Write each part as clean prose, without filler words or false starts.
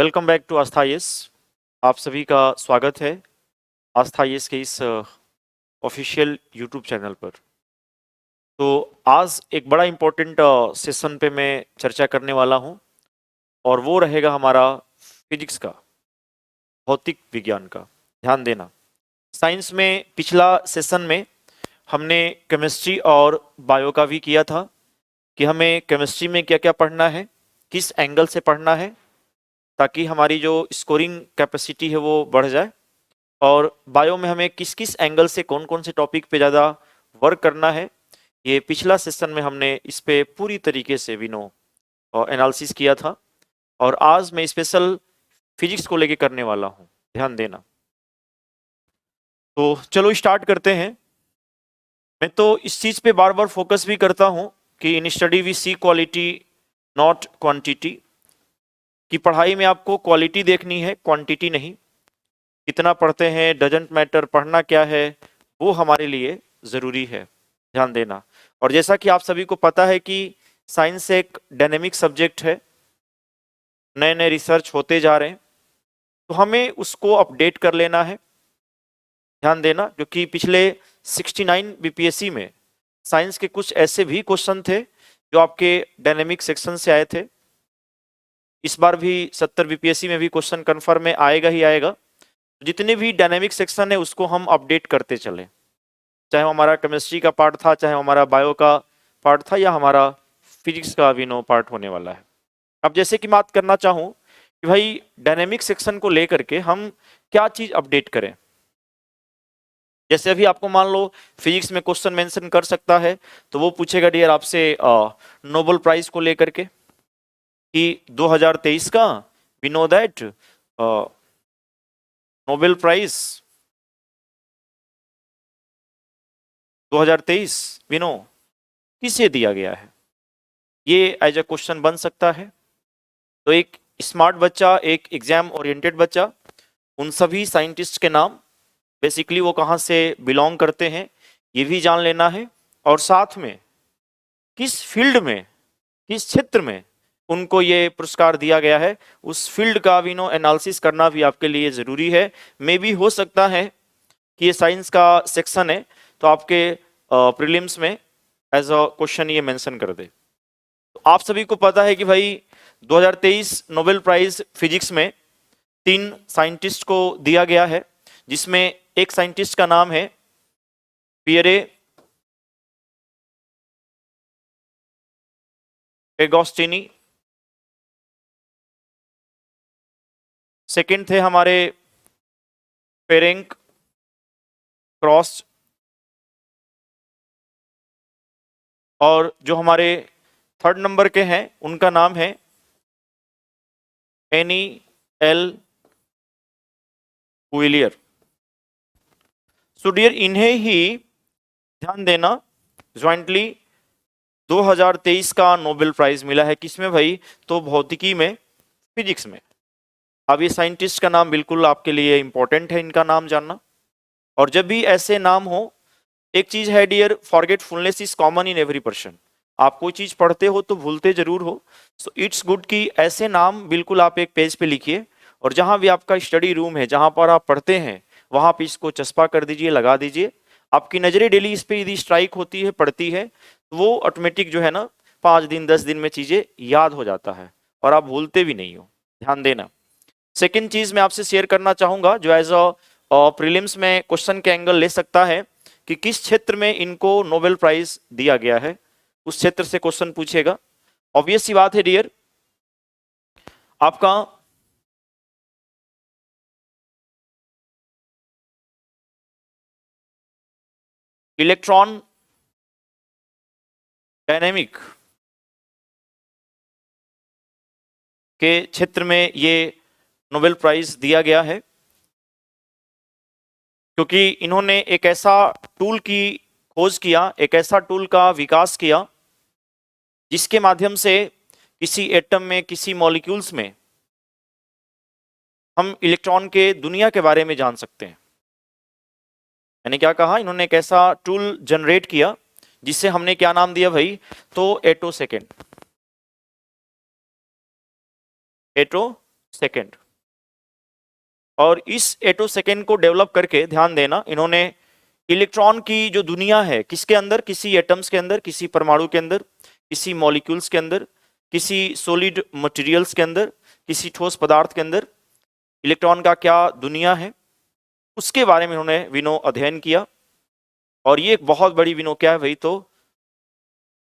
Welcome back to Astha IAS. आप सभी का स्वागत है आस्था आईएएस के इस ऑफिशियल यूट्यूब चैनल पर। तो आज एक बड़ा इम्पोर्टेंट सेशन पे मैं चर्चा करने वाला हूँ और वो रहेगा हमारा फिजिक्स का, भौतिक विज्ञान का। ध्यान देना, साइंस में पिछला सेशन में हमने केमिस्ट्री और बायो का भी किया था कि हमें केमिस्ट्री में क्या क्या पढ़ना है, किस एंगल से पढ़ना है, ताकि हमारी जो स्कोरिंग कैपेसिटी है वो बढ़ जाए। और बायो में हमें किस किस एंगल से कौन कौन से टॉपिक पे ज़्यादा वर्क करना है, ये पिछला सेशन में हमने इस पे पूरी तरीके से विनो और एनालिसिस किया था। और आज मैं स्पेशल फिजिक्स को लेके करने वाला हूँ, ध्यान देना। तो चलो स्टार्ट करते हैं। मैं तो इस चीज़ पे बार बार फोकस भी करता हूँ कि in study we see quality not quantity, कि पढ़ाई में आपको क्वालिटी देखनी है, क्वांटिटी नहीं। कितना पढ़ते हैं डजेंट मैटर, पढ़ना क्या है वो हमारे लिए ज़रूरी है, ध्यान देना। और जैसा कि आप सभी को पता है कि साइंस एक डायनेमिक सब्जेक्ट है, नए नए रिसर्च होते जा रहे हैं, तो हमें उसको अपडेट कर लेना है। ध्यान देना, क्योंकि पिछले 69 बीपीएससी में साइंस के कुछ ऐसे भी क्वेश्चन थे जो आपके डायनेमिक सेक्शन से आए थे। इस बार भी 70 बीपीएससी में भी क्वेश्चन कन्फर्म में आएगा ही आएगा। जितने भी डायनेमिक सेक्शन है उसको हम अपडेट करते चले, चाहे वो हमारा केमिस्ट्री का पार्ट था, चाहे हमारा बायो का पार्ट था, या हमारा फिजिक्स का भी नो पार्ट होने वाला है। अब जैसे कि बात करना चाहूँ कि भाई डायनेमिक सेक्शन को लेकर के हम क्या चीज़ अपडेट करें। जैसे अभी आपको मान लो फिजिक्स में क्वेश्चन मेंशन कर सकता है, तो वो पूछेगा डियर आपसे नोबेल प्राइज को लेकर के कि 2023 का we know that Nobel prize 2023 we know किसे दिया गया है, ये एज अ क्वेश्चन बन सकता है। तो एक स्मार्ट बच्चा, एक एग्जाम ओरिएंटेड बच्चा, उन सभी साइंटिस्ट के नाम, बेसिकली वो कहाँ से बिलोंग करते हैं ये भी जान लेना है, और साथ में किस फील्ड में, किस क्षेत्र में उनको ये पुरस्कार दिया गया है, उस फील्ड का भी नो एनालिसिस करना भी आपके लिए ज़रूरी है। मे भी हो सकता है कि ये साइंस का सेक्शन है तो आपके प्रीलिम्स में एज अ क्वेश्चन ये मेंशन कर दे। तो आप सभी को पता है कि भाई 2023 नोबेल प्राइज फिजिक्स में 3 साइंटिस्ट को दिया गया है, जिसमें एक साइंटिस्ट का नाम है पियरे एगोस्टिनी, सेकंड थे हमारे फेरेंक क्रॉस, और जो हमारे थर्ड नंबर के हैं उनका नाम है एनी एल विलियर। सो डियर, इन्हें ही ध्यान देना, ज्वाइंटली 2023 का नोबेल प्राइज मिला है। किसमें भाई? तो भौतिकी में, फिजिक्स में। अब ये साइंटिस्ट का नाम बिल्कुल आपके लिए इंपॉर्टेंट है, इनका नाम जानना। और जब भी ऐसे नाम हो, एक चीज है dear, forgetfulness is common in every person. आप कोई चीज पढ़ते हो तो भूलते जरूर हो, सो इट्स गुड कि ऐसे नाम बिल्कुल आप एक पेज पे लिखिए, और जहां भी आपका स्टडी रूम है, जहां पर आप पढ़ते हैं, वहां पे इसको चस्पा कर दीजिए, लगा दीजिए। आपकी नजरें डेली इस पे यदि स्ट्राइक होती है, पड़ती है, तो वो ऑटोमेटिक जो है ना 5 दिन 10 दिन में चीजें याद हो जाता है और आप भूलते भी नहीं हो। ध्यान देना। सेकेंड चीज मैं आपसे शेयर करना चाहूंगा, जो एज अ प्रीलिम्स में क्वेश्चन के एंगल ले सकता है कि किस क्षेत्र में इनको नोबेल प्राइज दिया गया है, उस क्षेत्र से क्वेश्चन पूछेगा। ऑब्वियस सी बात है डियर, आपका इलेक्ट्रॉन डायनेमिक के क्षेत्र में ये नोबेल प्राइज दिया गया है, क्योंकि इन्होंने एक ऐसा टूल की खोज किया, एक ऐसा टूल का विकास किया जिसके माध्यम से किसी एटम में, किसी मॉलिक्यूल्स में हम इलेक्ट्रॉन के दुनिया के बारे में जान सकते हैं। यानी क्या कहा इन्होंने, एक ऐसा टूल जनरेट किया जिसे हमने क्या नाम दिया भाई? तो एटो सेकेंड, एटो सेकेंड। और इस एटो सेकेंड को डेवलप करके, ध्यान देना, इन्होंने इलेक्ट्रॉन की जो दुनिया है, किसके अंदर, किसी एटम्स के अंदर, किसी परमाणु के अंदर, किसी मॉलिक्यूल्स के अंदर, किसी सॉलिड मटेरियल्स के अंदर, किसी ठोस पदार्थ के अंदर इलेक्ट्रॉन का क्या दुनिया है, उसके बारे में उन्होंने विनो अध्ययन किया। और ये एक बहुत बड़ी विनो क्या है भाई, तो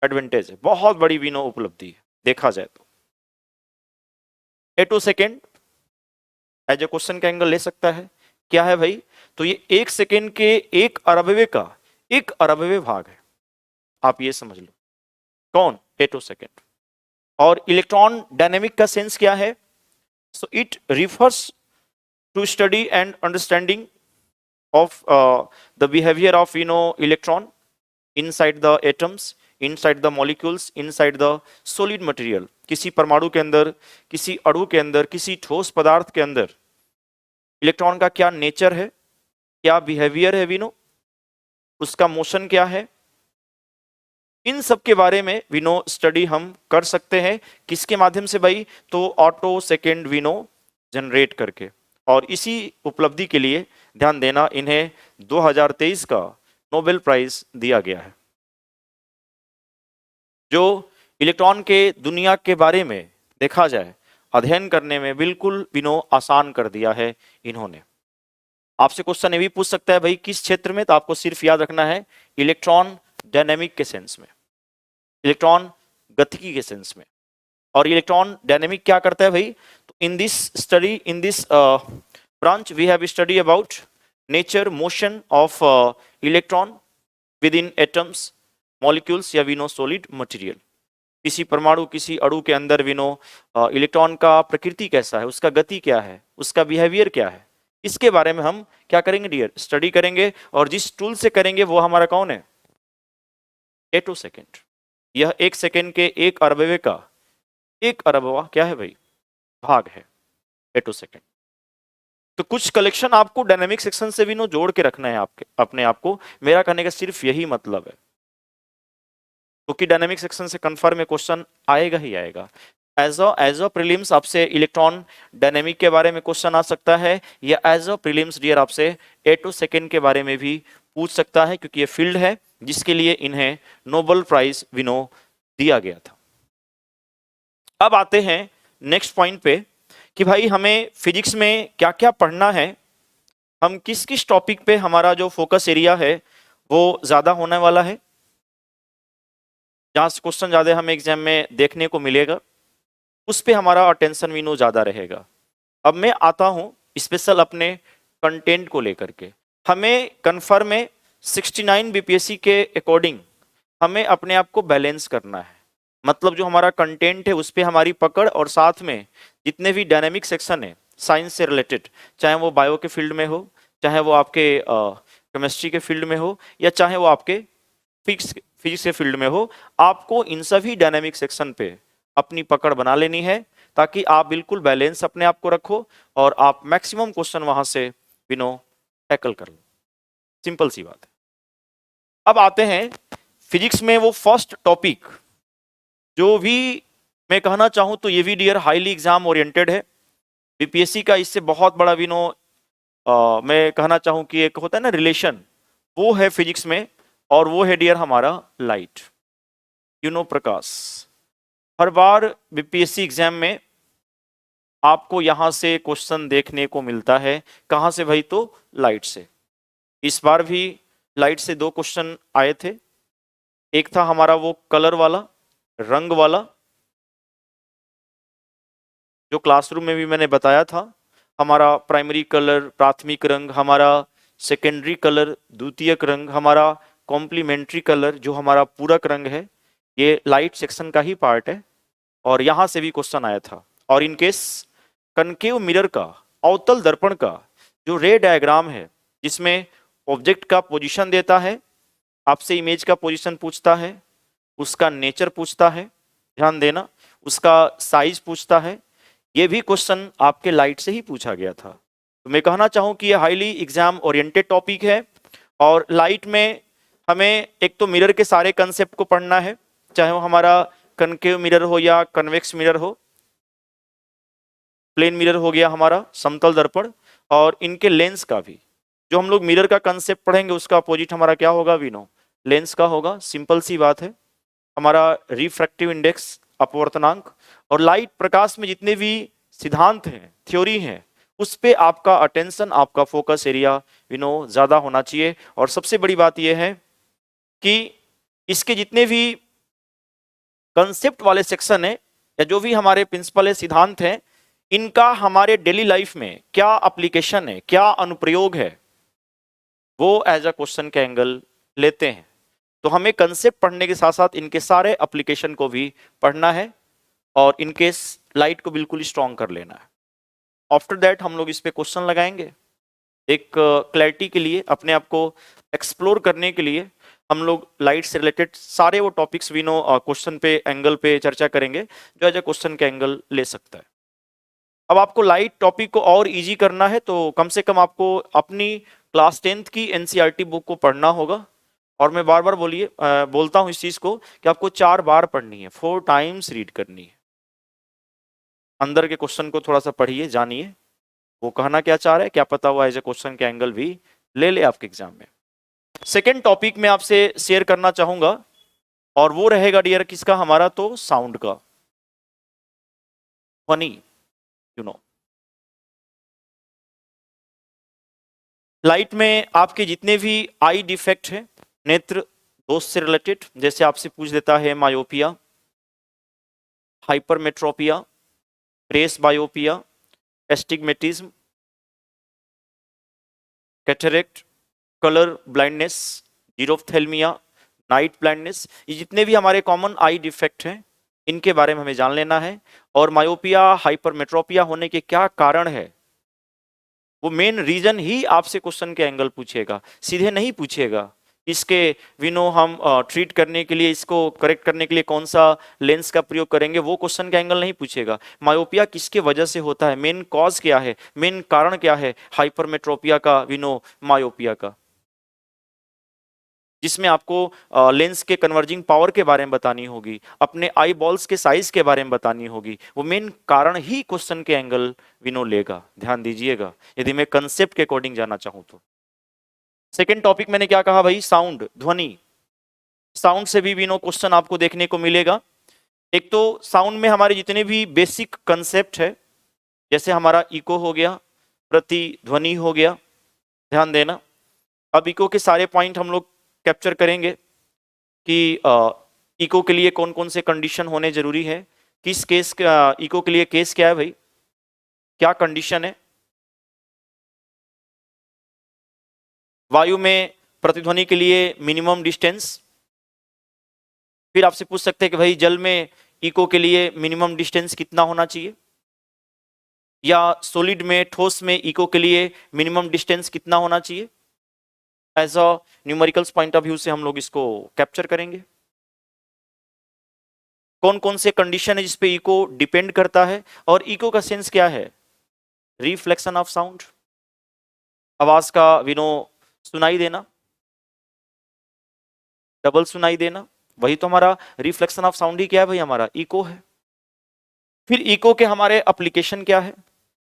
एडवांटेज है, बहुत बड़ी विनो उपलब्धि है देखा जाए तो। एटो सेकेंड एज ए क्वेश्चन का एंगल ले सकता है, क्या है भाई, तो ये 1 सेकेंड के 1 अरबवे का 1 अरबवे भाग है, आप ये समझ लो। कौन? Attosecond. और इलेक्ट्रॉन डायनेमिक का सेंस क्या है, so it refers to study and understanding of the behavior of electron inside the atoms, inside the molecules, inside the solid material। किसी परमाणु के अंदर, किसी अणु के अंदर, किसी ठोस पदार्थ के अंदर इलेक्ट्रॉन का क्या नेचर है, क्या बिहेवियर है विनो, उसका मोशन क्या है, इन सब के बारे में विनो स्टडी हम कर सकते हैं। किसके माध्यम से भाई, तो ऑटो सेकेंड विनो जनरेट करके। और इसी उपलब्धि के लिए ध्यान देना, इन्हें 2023 का नोबेल प्राइज दिया गया है। जो इलेक्ट्रॉन के दुनिया के बारे में देखा जाए, अध्ययन करने में बिल्कुल विनो आसान कर दिया है इन्होंने। आपसे क्वेश्चन ये भी पूछ सकता है भाई किस क्षेत्र में, तो आपको सिर्फ याद रखना है इलेक्ट्रॉन डायनेमिक के सेंस में, इलेक्ट्रॉन गतिकी के सेंस में। और इलेक्ट्रॉन डायनेमिक क्या करता है भाई, तो in this study, in this branch we have study about nature, motion of electron within atoms, molecules या विनो सॉलिड मटेरियल। किसी परमाणु, किसी अणु के अंदर विनो इलेक्ट्रॉन का प्रकृति कैसा है, उसका गति क्या है, उसका बिहेवियर क्या है, इसके बारे में हम क्या करेंगे डियर, स्टडी करेंगे। और जिस टूल से करेंगे वो हमारा कौन है, एटो सेकेंड। यह 1 सेकेंड के 1 अरबवे का 1 अरबवा क्या है भाई, भाग है एटो सेकेंड। तो कुछ कलेक्शन आपको डायनेमिक सेक्शन से भी नो जोड़ के रखना है आपके अपने आप को, मेरा कहने का सिर्फ यही मतलब है, क्योंकि डायनेमिक सेक्शन से कंफर्म में क्वेश्चन आएगा ही आएगा। एज अ प्रीलिम्स आपसे इलेक्ट्रॉन डायनेमिक के बारे में क्वेश्चन आ सकता है, या एज अ प्रीलिम्स डियर आपसे एटो सेकेंड के बारे में भी पूछ सकता है, क्योंकि ये फील्ड है जिसके लिए इन्हें नोबेल प्राइज विनो दिया गया था। अब आते हैं नेक्स्ट पॉइंट पे कि भाई हमें फिजिक्स में क्या क्या पढ़ना है, हम किस किस टॉपिक पे हमारा जो फोकस एरिया है वो ज्यादा होने वाला है, जहां से क्वेश्चन ज्यादा हमें एग्जाम में देखने को मिलेगा, उस पे हमारा अटेंशन विनो ज्यादा रहेगा। अब मैं आता हूं स्पेशल अपने कंटेंट को लेकर के। हमें कन्फर्म में 69 बीपीएससी के अकॉर्डिंग हमें अपने आप को बैलेंस करना है, मतलब जो हमारा कंटेंट है उस पर हमारी पकड़, और साथ में जितने भी डायनेमिक सेक्शन है साइंस से रिलेटेड, चाहे वो बायो के फील्ड में हो, चाहे वो आपके केमिस्ट्री के फील्ड में हो, या चाहे वो आपके फिजिक्स के फील्ड में हो, आपको इन सभी डायनेमिक सेक्शन पे अपनी पकड़ बना लेनी है, ताकि आप बिल्कुल बैलेंस अपने आप को रखो और आप मैक्सिमम क्वेश्चन वहां से विनो टैकल कर लो। सिंपल सी बात है। अब आते हैं फिजिक्स में वो फर्स्ट टॉपिक जो भी मैं कहना चाहूं तो ये भी डियर हाईली एग्जाम ओरिएंटेड है। बीपीएससी का इससे बहुत बड़ा विनो मैं कहना चाहूं कि एक होता है ना रिलेशन, वो है फिजिक्स में, और वो है डियर हमारा लाइट, प्रकाश। हर बार बीपीएससी एग्जाम में आपको यहां से क्वेश्चन देखने को मिलता है, कहां से भाई, तो लाइट से। इस बार भी लाइट से 2 क्वेश्चन आए थे। एक था हमारा वो कलर वाला, रंग वाला, जो क्लासरूम में भी मैंने बताया था, हमारा प्राइमरी कलर प्राथमिक रंग, हमारा सेकेंडरी कलर द्वितीयक रंग, हमारा कॉम्प्लीमेंट्री कलर जो हमारा पूरक रंग है, ये लाइट सेक्शन का ही पार्ट है। और यहां से भी क्वेश्चन आया था। और इन केस कनकेव मिरर का, अवतल दर्पण का जो रे डायग्राम है, जिसमें ऑब्जेक्ट का पोजीशन देता है, आपसे इमेज का पोजीशन पूछता है, उसका नेचर पूछता है, ध्यान देना, उसका साइज पूछता है, ये भी क्वेश्चन आपके लाइट से ही पूछा गया था। तो मैं कहना चाहूँ कि ये हाईली एग्जाम ओरिएंटेड टॉपिक है। और लाइट में हमें एक तो मिरर के सारे कंसेप्ट को पढ़ना है, चाहे वो हमारा कनकेव मिरर हो या कन्वेक्स मिरर हो। प्लेन मिरर हो गया हमारा, समतल दर्पण, और इनके लेंस का भी, जो हम लोग मिरर का कंसेप्ट पढ़ेंगे उसका अपोजिट हमारा क्या होगा, वी नो लेंस का होगा। सिंपल सी बात है, हमारा रिफ्रैक्टिव इंडेक्स, अपवर्तनांक, और लाइट प्रकाश में जितने भी सिद्धांत हैं, थ्योरी हैं, उस पे आपका अटेंशन, आपका फोकस एरिया ज्यादा होना चाहिए। और सबसे बड़ी बात यह है कि इसके जितने भी कंसेप्ट वाले सेक्शन है या जो भी हमारे प्रिंसिपल है, सिद्धांत हैं, इनका हमारे डेली लाइफ में क्या एप्लीकेशन है, क्या अनुप्रयोग है, वो एज अ क्वेश्चन के एंगल लेते हैं। तो हमें कंसेप्ट पढ़ने के साथ साथ इनके सारे एप्लीकेशन को भी पढ़ना है और इनके लाइट को बिल्कुल स्ट्रॉन्ग कर लेना है। आफ्टर दैट हम लोग इस पे क्वेश्चन लगाएंगे, एक क्लैरिटी के लिए, अपने आप को एक्सप्लोर करने के लिए हम लोग लाइट से रिलेटेड सारे वो टॉपिक्स भी क्वेश्चन पे एंगल पे चर्चा करेंगे जो एज ए क्वेश्चन का एंगल ले सकता है। अब आपको लाइट टॉपिक को और इजी करना है तो कम से कम आपको अपनी क्लास 10th की एनसीईआरटी बुक को पढ़ना होगा। और मैं बार बार बोलता हूं इस चीज को कि आपको 4 बार पढ़नी है, 4 टाइम्स रीड करनी है। अंदर के क्वेश्चन को थोड़ा सा पढ़िए, जानिए वो कहना क्या चाह रहा है, क्या पता हुआ एज ए क्वेश्चन के एंगल भी ले ले आपके एग्जाम में। सेकेंड टॉपिक मैं आपसे शेयर करना चाहूंगा और वो रहेगा डियर किसका, हमारा तो साउंड का, ध्वनि। लाइट में आपके जितने भी आई डिफेक्ट है, नेत्र दोष से रिलेटेड, जैसे आपसे पूछ देता है myopia, hypermetropia, presbyopia, astigmatism, cataract, colour blindness, xerophthalmia, night blindness, ये जितने भी हमारे कॉमन आई डिफेक्ट हैं इनके बारे में हमें जान लेना है। और मायोपिया, हाइपरमेट्रोपिया होने के क्या कारण है, वो मेन रीजन ही आपसे क्वेश्चन के एंगल पूछेगा, सीधे नहीं पूछेगा इसके हम ट्रीट करने के लिए, इसको करेक्ट करने के लिए कौन सा लेंस का प्रयोग करेंगे, वो क्वेश्चन का एंगल नहीं पूछेगा। मायोपिया किसके वजह से होता है, मेन कॉज क्या है, मेन कारण क्या है हाइपरमेट्रोपिया का, मायोपिया का, जिसमें आपको लेंस के कन्वर्जिंग पावर के बारे में बतानी होगी, अपने आई बॉल्स के साइज के बारे में बतानी होगी। वो मेन कारण ही क्वेश्चन के एंगल लेगा, ध्यान दीजिएगा, यदि मैं कंसेप्ट के अकॉर्डिंग जाना चाहूं तो। सेकेंड टॉपिक मैंने क्या कहा भाई, साउंड, ध्वनि। साउंड से भी क्वेश्चन आपको देखने को मिलेगा। एक तो साउंड में हमारे जितने भी बेसिक कंसेप्ट है, जैसे हमारा इको हो गया, प्रतिध्वनि हो गया, ध्यान देना। अब इको के सारे पॉइंट हम लोग कैप्चर करेंगे कि इको के लिए कौन कौन से कंडीशन होने जरूरी है, किस केस इको के लिए केस क्या है भाई, क्या कंडीशन है। वायु में प्रतिध्वनि के लिए मिनिमम डिस्टेंस, फिर आपसे पूछ सकते हैं कि भाई जल में इको के लिए मिनिमम डिस्टेंस कितना होना चाहिए, या सॉलिड में, ठोस में इको के लिए मिनिमम डिस्टेंस कितना होना चाहिए। As a numericals point of view से हम लोग इसको कैप्चर करेंगे। कौन कौन से कंडीशन है जिसपे इको डिपेंड करता है, और इको का सेंस क्या है, रिफ्लेक्शन ऑफ साउंड, आवाज का सुनाई देना, डबल सुनाई देना, वही तो हमारा रिफ्लेक्शन ऑफ साउंड ही क्या है भाई, हमारा इको है। फिर इको के हमारे एप्लीकेशन क्या है,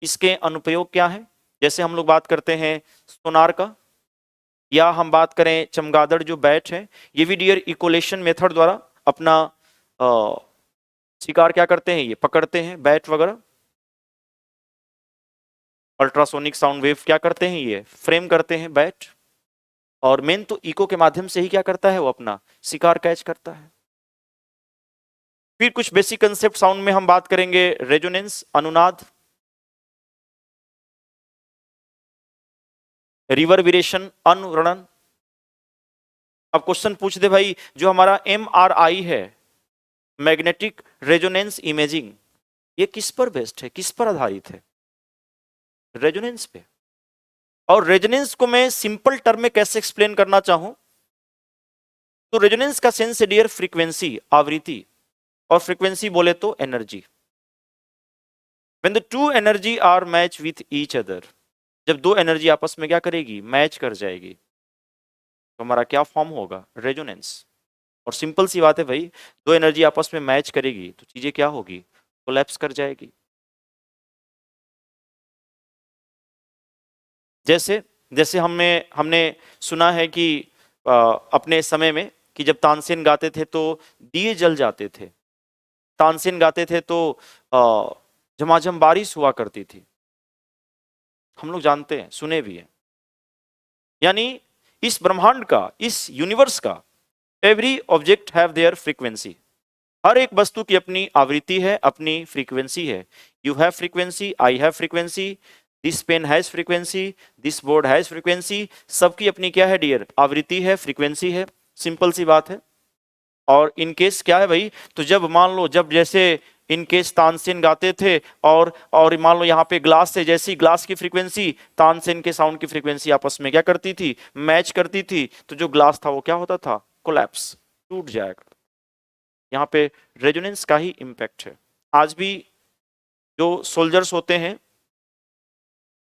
इसके अनुप्रयोग क्या है, जैसे हम लोग बात करते हैं सोनार का, या हम बात करें चमगादड़ जो बैट है, ये भी डियर इकोलेशन मेथड द्वारा अपना शिकार क्या करते हैं, ये पकड़ते हैं बैट वगैरह। अल्ट्रासोनिक साउंड वेव क्या करते हैं, ये फ्रेम करते हैं बैट, और मेन तो इको के माध्यम से ही क्या करता है, वो अपना शिकार कैच करता है। फिर कुछ बेसिक कंसेप्ट साउंड में हम बात करेंगे, रेजोनेंस, अनुनाद, रिवर्बरेशन, अनुरणन। अब क्वेश्चन पूछ दे भाई, जो हमारा MRI है, मैग्नेटिक रेजोनेंस इमेजिंग, ये किस पर बेस्ड है, किस पर आधारित है, रेजोनेंस पे। और रेजोनेंस को मैं सिंपल टर्म में कैसे एक्सप्लेन करना चाहूं, तो रेजोनेंस का सेंस है डियर फ्रीक्वेंसी, आवृत्ति, और फ्रीक्वेंसी बोले तो energy. When the two energy are match with each other, जब दो एनर्जी आपस में क्या करेगी, मैच कर जाएगी, तो हमारा क्या फॉर्म होगा, रेजोनेंस। और सिंपल सी बात है भाई, दो एनर्जी आपस में मैच करेगी तो चीजें क्या होगी, कोलैप्स कर जाएगी। जैसे जैसे हमने सुना है कि अपने समय में कि जब तानसेन गाते थे तो दिए जल जाते थे, तानसेन गाते थे तो झमाझम बारिश हुआ करती थी। हम लोग जानते हैं, सुने भी हैं। यानी इस ब्रह्मांड का, इस यूनिवर्स का every object have their frequency. हर एक वस्तु की अपनी आवृत्ति है, अपनी फ्रीक्वेंसी है। You have frequency, I have frequency, this pen has frequency, this board has frequency. सबकी अपनी क्या है डियर? आवृत्ति है, फ्रीक्वेंसी है। सिंपल सी बात है। और इन केस क्या है भाई, तो जब मान लो, जब जैसे इन केस तानसेन गाते थे और मान लो यहाँ पे ग्लास से, जैसी ग्लास की फ्रीक्वेंसी तानसेन के साउंड की फ्रीक्वेंसी आपस में क्या करती थी? मैच करती थी। तो जो ग्लास था वो क्या होता था? कोलैप्स, टूट जाएगा। यहाँ पे रेजोनेंस का ही इंपैक्ट है। आज भी जो सोल्जर्स होते हैं,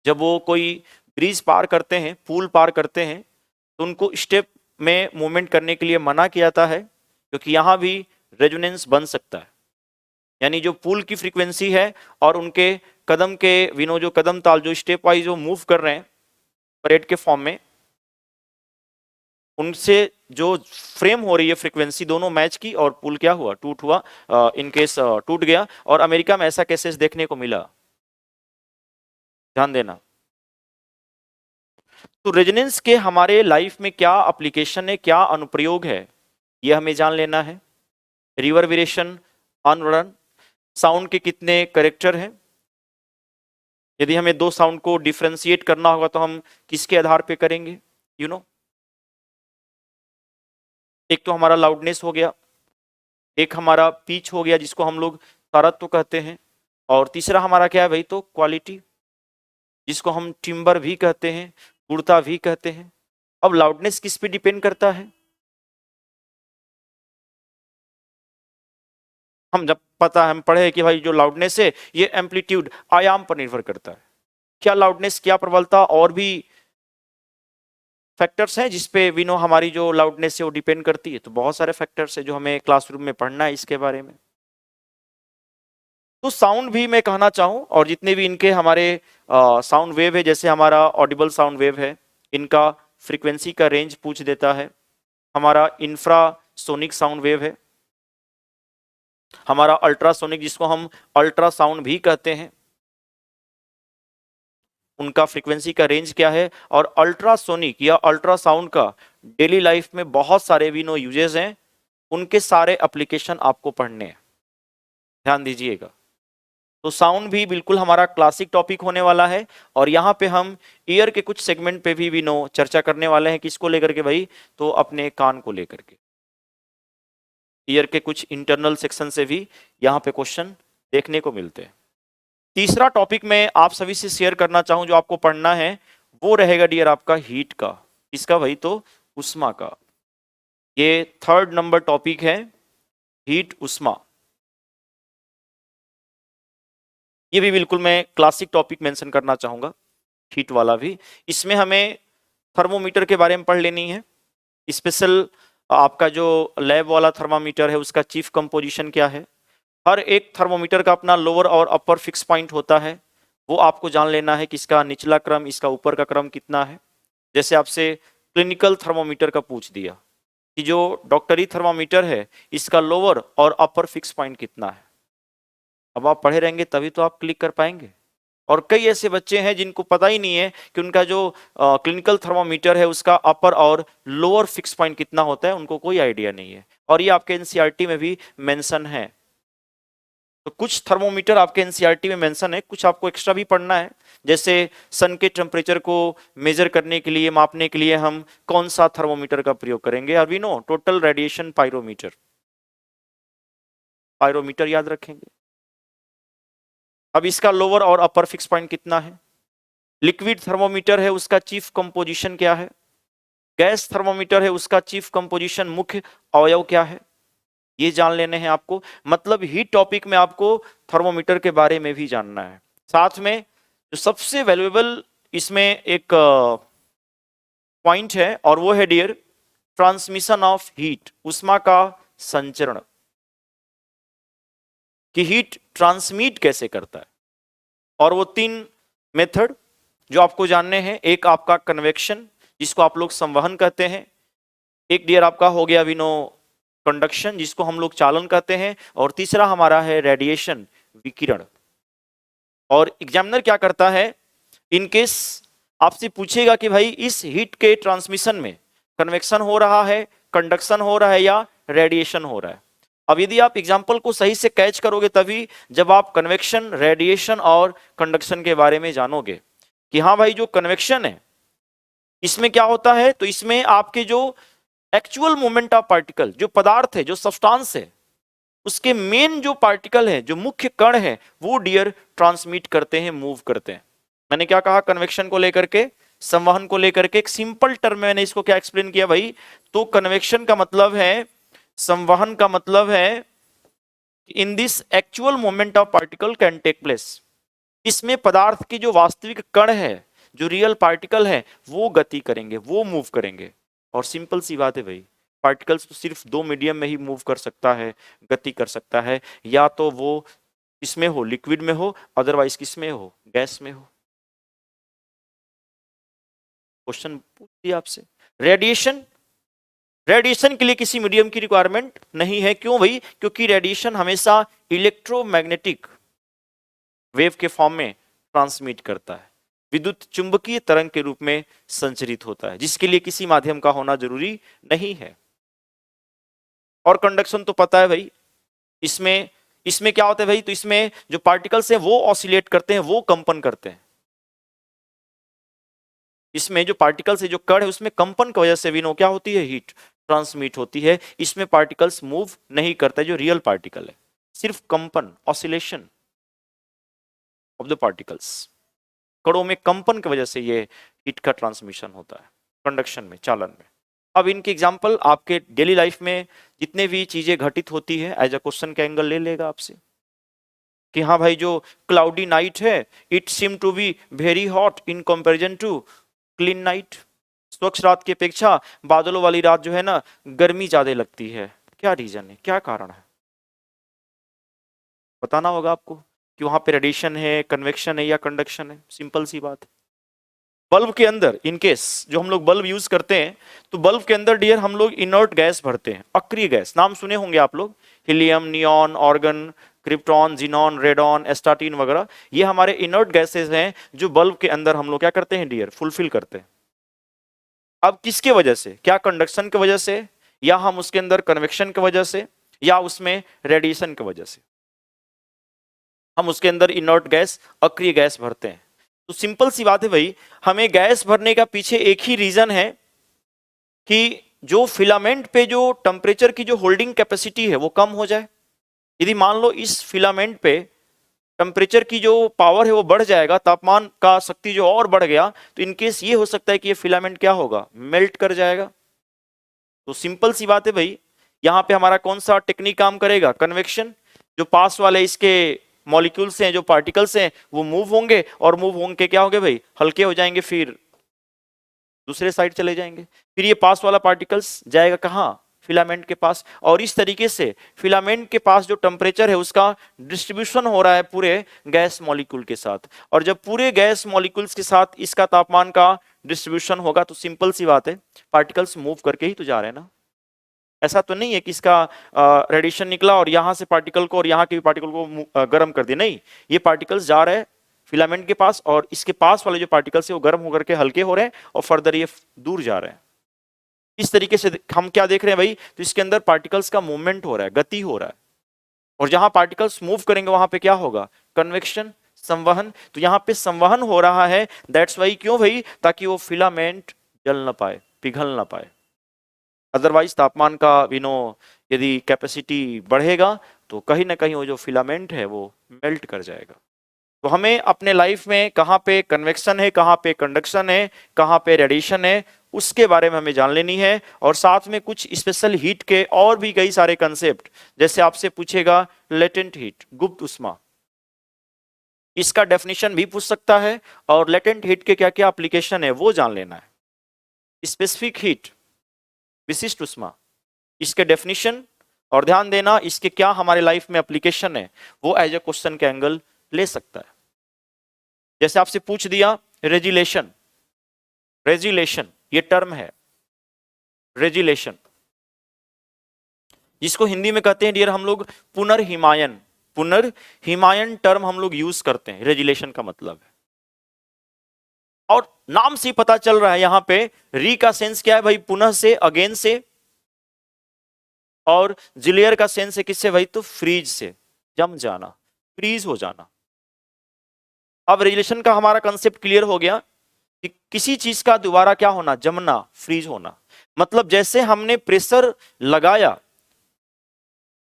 जब वो कोई ब्रिज पार करते हैं, पुल पार करते हैं, तो उनको स्टेप में मूवमेंट करने के लिए मना किया जाता है, क्योंकि यहाँ भी रेजोनेंस बन सकता है। यानी जो पुल की फ्रीक्वेंसी है और उनके कदम के विनो, जो कदम ताल जो स्टेप वाइज जो मूव कर रहे हैं परेड के फॉर्म में, उनसे जो फ्रेम हो रही है फ्रीक्वेंसी, दोनों मैच की और पुल क्या हुआ? टूट हुआ, इन केस टूट गया। और अमेरिका में ऐसा केसेस देखने को मिला, ध्यान देना। तो रेजोनेंस के हमारे लाइफ में क्या एप्लीकेशन है, क्या अनुप्रयोग है, ये हमें जान लेना है। रिवर्बरेशन, अनवरण, साउंड के कितने कैरेक्टर हैं? यदि हमें दो साउंड को डिफरेंशिएट करना होगा तो हम किसके आधार पे करेंगे? यू नो, एक तो हमारा लाउडनेस हो गया, एक हमारा पिच हो गया जिसको हम लोग तारत्व कहते हैं, और तीसरा हमारा क्या है भाई? तो क्वालिटी, जिसको हम टिम्बर भी कहते हैं, गुणता भी कहते हैं। अब लाउडनेस किस पे डिपेंड करता है? हम जब पता, हम पढ़े कि भाई जो लाउडनेस है ये एम्पलीट्यूड, आयाम पर निर्भर करता है। क्या लाउडनेस, क्या प्रबलता, और भी फैक्टर्स हैं जिसपे विनो हमारी जो लाउडनेस है वो डिपेंड करती है। तो बहुत सारे फैक्टर्स है जो हमें क्लासरूम में पढ़ना है इसके बारे में। तो साउंड भी मैं कहना चाहूँ, और जितने भी इनके हमारे साउंड वेव है, जैसे हमारा ऑडिबल साउंड वेव है, इनका फ्रीक्वेंसी का रेंज पूछ देता है। हमारा इंफ्रासोनिक साउंड वेव है, हमारा अल्ट्रासोनिक जिसको हम अल्ट्रासाउंड भी कहते हैं, उनका फ्रीक्वेंसी का रेंज क्या है। और अल्ट्रासोनिक या अल्ट्रासाउंड का डेली लाइफ में बहुत सारे भी नो यूजेस हैं, उनके सारे एप्लीकेशन आपको पढ़ने हैं, ध्यान दीजिएगा। तो साउंड भी बिल्कुल हमारा क्लासिक टॉपिक होने वाला है। और यहाँ पे हम ईयर के कुछ सेगमेंट पे भी नो चर्चा करने वाले हैं। किसको लेकर के भाई? तो अपने कान को लेकर के। ईयर के कुछ इंटरनल सेक्शन से भी यहाँ पे क्वेश्चन देखने को मिलते हैं। तीसरा टॉपिक मैं आप सभी से शेयर करना चाहूँ जो आपको पढ़ना है, वो रहेगा डियर आपका हीट का। इसका भाई तो उष्मा का। ये 3rd नंबर टॉपिक है, हीट, उष्मा। ये भी बिल्कुल मैं क्लासिक टॉपिक मेंशन करना चाहूंगा, हीट वाला भी। इसमें हमें थर्मोमीटर के बारे में पढ़ लेनी है। स्पेशल आपका जो लैब वाला थर्मामीटर है उसका चीफ कंपोजिशन क्या है। हर एक थर्मोमीटर का अपना लोअर और अपर फिक्स पॉइंट होता है, वो आपको जान लेना है कि इसका निचला क्रम, इसका ऊपर का क्रम कितना है। जैसे आपसे क्लिनिकल थर्मोमीटर का पूछ दिया कि जो डॉक्टरी थर्मोमीटर है इसका लोअर और अपर फिक्स पॉइंट कितना है। अब आप पढ़े रहेंगे तभी तो आप क्लिक कर पाएंगे। और कई ऐसे बच्चे हैं जिनको पता ही नहीं है कि उनका जो क्लिनिकल थर्मोमीटर है उसका अपर और लोअर फिक्स पॉइंट कितना होता है, उनको कोई आइडिया नहीं है। और ये आपके एनसीईआरटी में भी मेंशन है। तो कुछ थर्मोमीटर आपके एनसीईआरटी में मेंशन है, कुछ आपको एक्स्ट्रा भी पढ़ना है। जैसे सन के टेम्परेचर को मेजर करने के लिए, मापने के लिए हम कौन सा थर्मोमीटर का प्रयोग करेंगे? अभी नो, टोटल रेडिएशन पायरोमीटर, पायरोमीटर याद रखेंगे। अब इसका लोअर और अपर फिक्स पॉइंट कितना है। लिक्विड थर्मोमीटर है उसका चीफ कंपोजिशन क्या है। गैस थर्मोमीटर है उसका चीफ कंपोजिशन, मुख्य अवयव क्या है, ये जान लेने हैं आपको। मतलब हीट टॉपिक में आपको थर्मोमीटर के बारे में भी जानना है। साथ में जो सबसे वैल्यूएबल इसमें एक पॉइंट है और वो है डियर ट्रांसमिशन ऑफ हीट, उष्मा का संचरण, कि हीट ट्रांसमिट कैसे करता है। और वो 3 मेथड, जो आपको जानने हैं, एक आपका कन्वेक्शन जिसको आप लोग संवहन कहते हैं, एक डियर आपका हो गया विनो कंडक्शन जिसको हम लोग चालन कहते हैं, और तीसरा हमारा है रेडिएशन, विकिरण। और एग्जामिनर क्या करता है, इनकेस आपसे पूछेगा कि भाई इस हीट के ट्रांसमिशन में कन्वेक्शन हो रहा है, कंडक्शन हो रहा है या रेडिएशन हो रहा है। अब यदि आप एग्जाम्पल को सही से कैच करोगे तभी जब आप कन्वेक्शन, रेडिएशन और कंडक्शन के बारे में जानोगे कि हाँ भाई जो कन्वेक्शन है इसमें क्या होता है, तो इसमें आपके जो एक्चुअल मूवमेंट ऑफ पार्टिकल, जो पदार्थ है, जो सब्सटेंस है, उसके मेन जो पार्टिकल है, जो मुख्य कण है, वो डियर ट्रांसमिट करते हैं, मूव करते हैं। मैंने क्या कहा, कन्वेक्शन को लेकर के, संवहन को लेकर के एक सिंपल टर्म में मैंने इसको क्या एक्सप्लेन किया भाई, तो कन्वेक्शन का मतलब है, संवहन का मतलब है in this actual movement of particle can take place, इसमें पदार्थ की जो वास्तविक कण है, जो रियल पार्टिकल है, वो गति करेंगे, वो मूव करेंगे। और सिंपल सी बात है भाई, पार्टिकल्स तो सिर्फ दो मीडियम में ही मूव कर सकता है, गति कर सकता है, या तो वो किसमें हो, लिक्विड में हो, अदरवाइज किसमें हो, गैस में हो। क्वेश्चन पूछ दिया आपसे। रेडिएशन, रेडिएशन के लिए किसी मीडियम की रिक्वायरमेंट नहीं है। क्यों भाई, क्योंकि रेडिएशन हमेशा इलेक्ट्रोमैग्नेटिक वेव के फॉर्म में ट्रांसमिट करता है, विद्युत चुंबकीय तरंग के रूप में संचरित होता है, जिसके लिए किसी माध्यम का होना जरूरी नहीं है। और कंडक्शन तो पता है भाई, इसमें इसमें क्या होता है भाई, तो इसमें जो पार्टिकल्स हैं वो ऑसिलेट करते हैं, वो कंपन करते हैं। इसमें जो पार्टिकल्स है, जो कण है, उसमें कंपन की वजह से भी क्या होती है, हीट ट्रांसमिट होती है। इसमें पार्टिकल्स मूव नहीं करते, जो रियल पार्टिकल है, सिर्फ कंपन, ऑसिलेशन ऑफ द पार्टिकल्स, कणों में कंपन की वजह से ये हीट का ट्रांसमिशन होता है कंडक्शन में, चालन में। अब इनके एग्जाम्पल आपके डेली लाइफ में जितने भी चीजें घटित होती है, एज अ क्वेश्चन का एंगल ले लेगा आपसे कि हाँ भाई जो क्लाउडी नाइट है, it seem to be very hot in comparison to clean night. स्वच्छ रात की अपेक्षा बादलों वाली रात जो है ना, गर्मी ज्यादा लगती है। क्या रीजन है, क्या कारण है, बताना होगा आपको कि वहां पे रेडिएशन है, कन्वेक्शन है या कंडक्शन है। सिंपल सी बात है। बल्ब के अंदर, इनकेस जो हम लोग बल्ब यूज करते हैं, तो बल्ब के अंदर डियर हम लोग इनर्ट गैस भरते हैं, अक्रिय गैस, नाम सुने होंगे आप लोग, helium, neon, organ, krypton, xenon, radon, astatine वगैरह। ये हमारे इनर्ट गैसेस हैं जो बल्ब के अंदर हम लोग क्या करते हैं डियर, फुलफिल करते हैं। अब किसके वजह से, क्या कंडक्शन की वजह से, या हम उसके अंदर कन्वेक्शन की वजह से, या उसमें रेडिएशन की वजह से हम उसके अंदर इनर्ट गैस, अक्रिय गैस भरते हैं। तो सिंपल सी बात है भाई, हमें गैस भरने का पीछे एक ही रीजन है कि जो फिलामेंट पे जो टेम्परेचर की जो होल्डिंग कैपेसिटी है वो कम हो जाए। यदि मान लो इस फिलामेंट पे टेम्परेचर की जो पावर है वो बढ़ जाएगा, तापमान का शक्ति जो और बढ़ गया, तो इनकेस ये हो सकता है कि ये फिलामेंट क्या होगा, मेल्ट कर जाएगा। तो सिंपल सी बात है भाई, यहाँ पे हमारा कौन सा टेक्निक काम करेगा, कन्वेक्शन। जो पास वाले इसके मॉलिक्यूल्स हैं, जो पार्टिकल्स हैं, वो मूव होंगे, और मूव होंगे क्या होंगे भाई, हल्के हो जाएंगे, फिर दूसरे साइड चले जाएंगे। फिर ये पास वाला पार्टिकल्स जाएगा कहाँ, फिलामेंट के पास। और इस तरीके से फिलामेंट के पास जो टेम्परेचर है उसका डिस्ट्रीब्यूशन हो रहा है पूरे गैस मॉलिक्यूल के साथ। और जब पूरे गैस मॉलिक्यूल्स के साथ इसका तापमान का डिस्ट्रीब्यूशन होगा, तो सिंपल सी बात है, पार्टिकल्स मूव करके ही तो जा रहे हैं ना। ऐसा तो नहीं है कि इसका रेडिएशन निकला और यहां से पार्टिकल को और यहाँ के पार्टिकल को गर्म कर दिया, नहीं, ये पार्टिकल्स जा रहे हैं फिलामेंट के पास, और इसके पास वाले जो पार्टिकल्स है वो गर्म होकर के हल्के हो रहे हैं, और फर्दर ये दूर जा रहे हैं। इस तरीके से हम क्या देख रहे हैं भाई, तो इसके अंदर पार्टिकल्स का मूवमेंट हो रहा है, गति हो रहा है। और जहां पार्टिकल्स मूव करेंगे वहां पे क्या होगा, कन्वेक्शन, संवहन। तो यहाँ पे संवहन हो रहा है, दैट्स वाई, क्यों भाई, ताकि वो फिलामेंट जल ना पाए, पिघल ना पाए। अदरवाइज तापमान का यदि कैपेसिटी बढ़ेगा तो कहीं ना कहीं वो जो फिलामेंट है वो मेल्ट कर जाएगा। तो हमें अपने लाइफ में कहाँ पे कन्वेक्शन है, कहाँ पे कंडक्शन है, कहाँ पे रेडिएशन है, उसके बारे में हमें जान लेनी है। और साथ में कुछ स्पेशल हीट के और भी कई सारे कंसेप्ट, जैसे आपसे पूछेगा लेटेंट हीट, गुप्त उष्मा, इसका डेफिनेशन भी पूछ सकता है, और लेटेंट हीट के क्या क्या एप्लीकेशन है वो जान लेना है। स्पेसिफिक हीट, विशिष्ट उष्मा, इसके डेफिनेशन, और ध्यान देना इसके क्या हमारे लाइफ में एप्लीकेशन है, वो एज ए क्वेश्चन के एंगल ले सकता है। जैसे आपसे पूछ दिया रेजिलेशन, रेजिलेशन ये टर्म है, रेजिलेशन, जिसको हिंदी में कहते हैं डियर हम लोग पुनर्हिमायन। पुनर्हिमायन टर्म हम लोग यूज करते हैं, रेजिलेशन का मतलब है। और नाम से पता चल रहा है यहां पे री का सेंस क्या है भाई, पुनः से, अगेन से, और जिलियर का सेंस है किससे भाई, तो फ्रीज से, जम जाना, फ्रीज हो जाना। अब रेजिलेशन का हमारा कंसेप्ट क्लियर हो गया कि किसी चीज का दोबारा क्या होना, जमना, फ्रीज होना। मतलब जैसे हमने प्रेशर लगाया,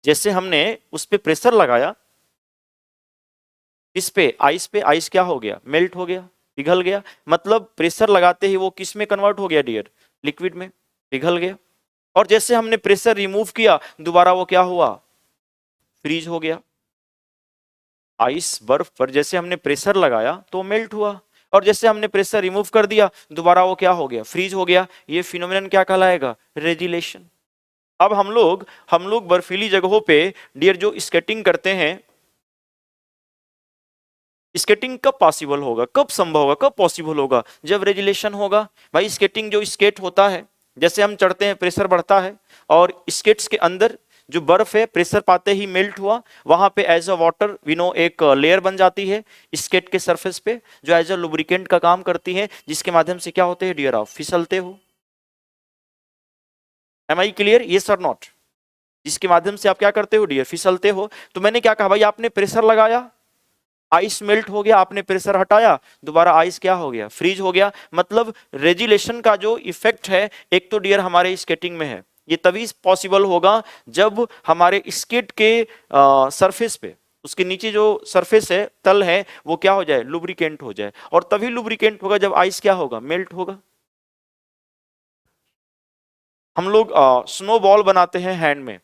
जैसे हमने उस पे प्रेशर लगाया, इस पे, आइस क्या हो गया, मेल्ट हो गया, पिघल गया। मतलब प्रेशर लगाते ही वो किस में कन्वर्ट हो गया डियर, लिक्विड में, पिघल गया। और जैसे हमने प्रेशर रिमूव किया, दोबारा वो क्या हुआ, फ्रीज हो गया। आइस, बर्फ पर जैसे हमने प्रेशर लगाया तो मेल्ट हुआ, और जैसे हमने प्रेशर रिमूव कर दिया दोबारा वो क्या हो गया, फ्रीज हो गया। ये फिनोमेनन क्या कहलाएगा, रेजिलेशन। अब हम लोग बर्फीली जगहों पे डियर जो स्केटिंग करते हैं, स्केटिंग कब पॉसिबल होगा, कब संभव होगा, कब पॉसिबल होगा, जब रेजिलेशन होगा। भाई स्केटिंग जो स्केट होता है, जैसे हम चढ़ते हैं प्रेशर बढ़ता है, और स्केट्स के अंदर जो बर्फ है प्रेशर पाते ही मेल्ट हुआ, वहां पे एज अ वाटर विनो एक लेयर बन जाती है स्केट के सरफेस पे, जो एज अ लुब्रिकेंट का काम करती है, जिसके माध्यम से क्या होते हैं डियर, आप फिसलते हो। एम आई क्लियर, ये सर नॉट, जिसके माध्यम से आप क्या करते हो डियर, फिसलते हो। तो मैंने क्या कहा भाई, आपने प्रेशर लगाया, आइस मेल्ट हो गया, आपने प्रेशर हटाया, दोबारा आइस क्या हो गया, फ्रीज हो गया। मतलब रेजिलेशन का जो इफेक्ट है एक तो डियर हमारे स्केटिंग में है, ये तभी पॉसिबल होगा जब हमारे स्केट के सरफेस पे, उसके नीचे जो सरफेस है, तल है, वो क्या हो जाए, लुब्रिकेंट हो जाए। और तभी लुब्रिकेंट होगा जब आइस क्या होगा, मेल्ट होगा। हम लोग स्नो बॉल बनाते हैं हैंड में,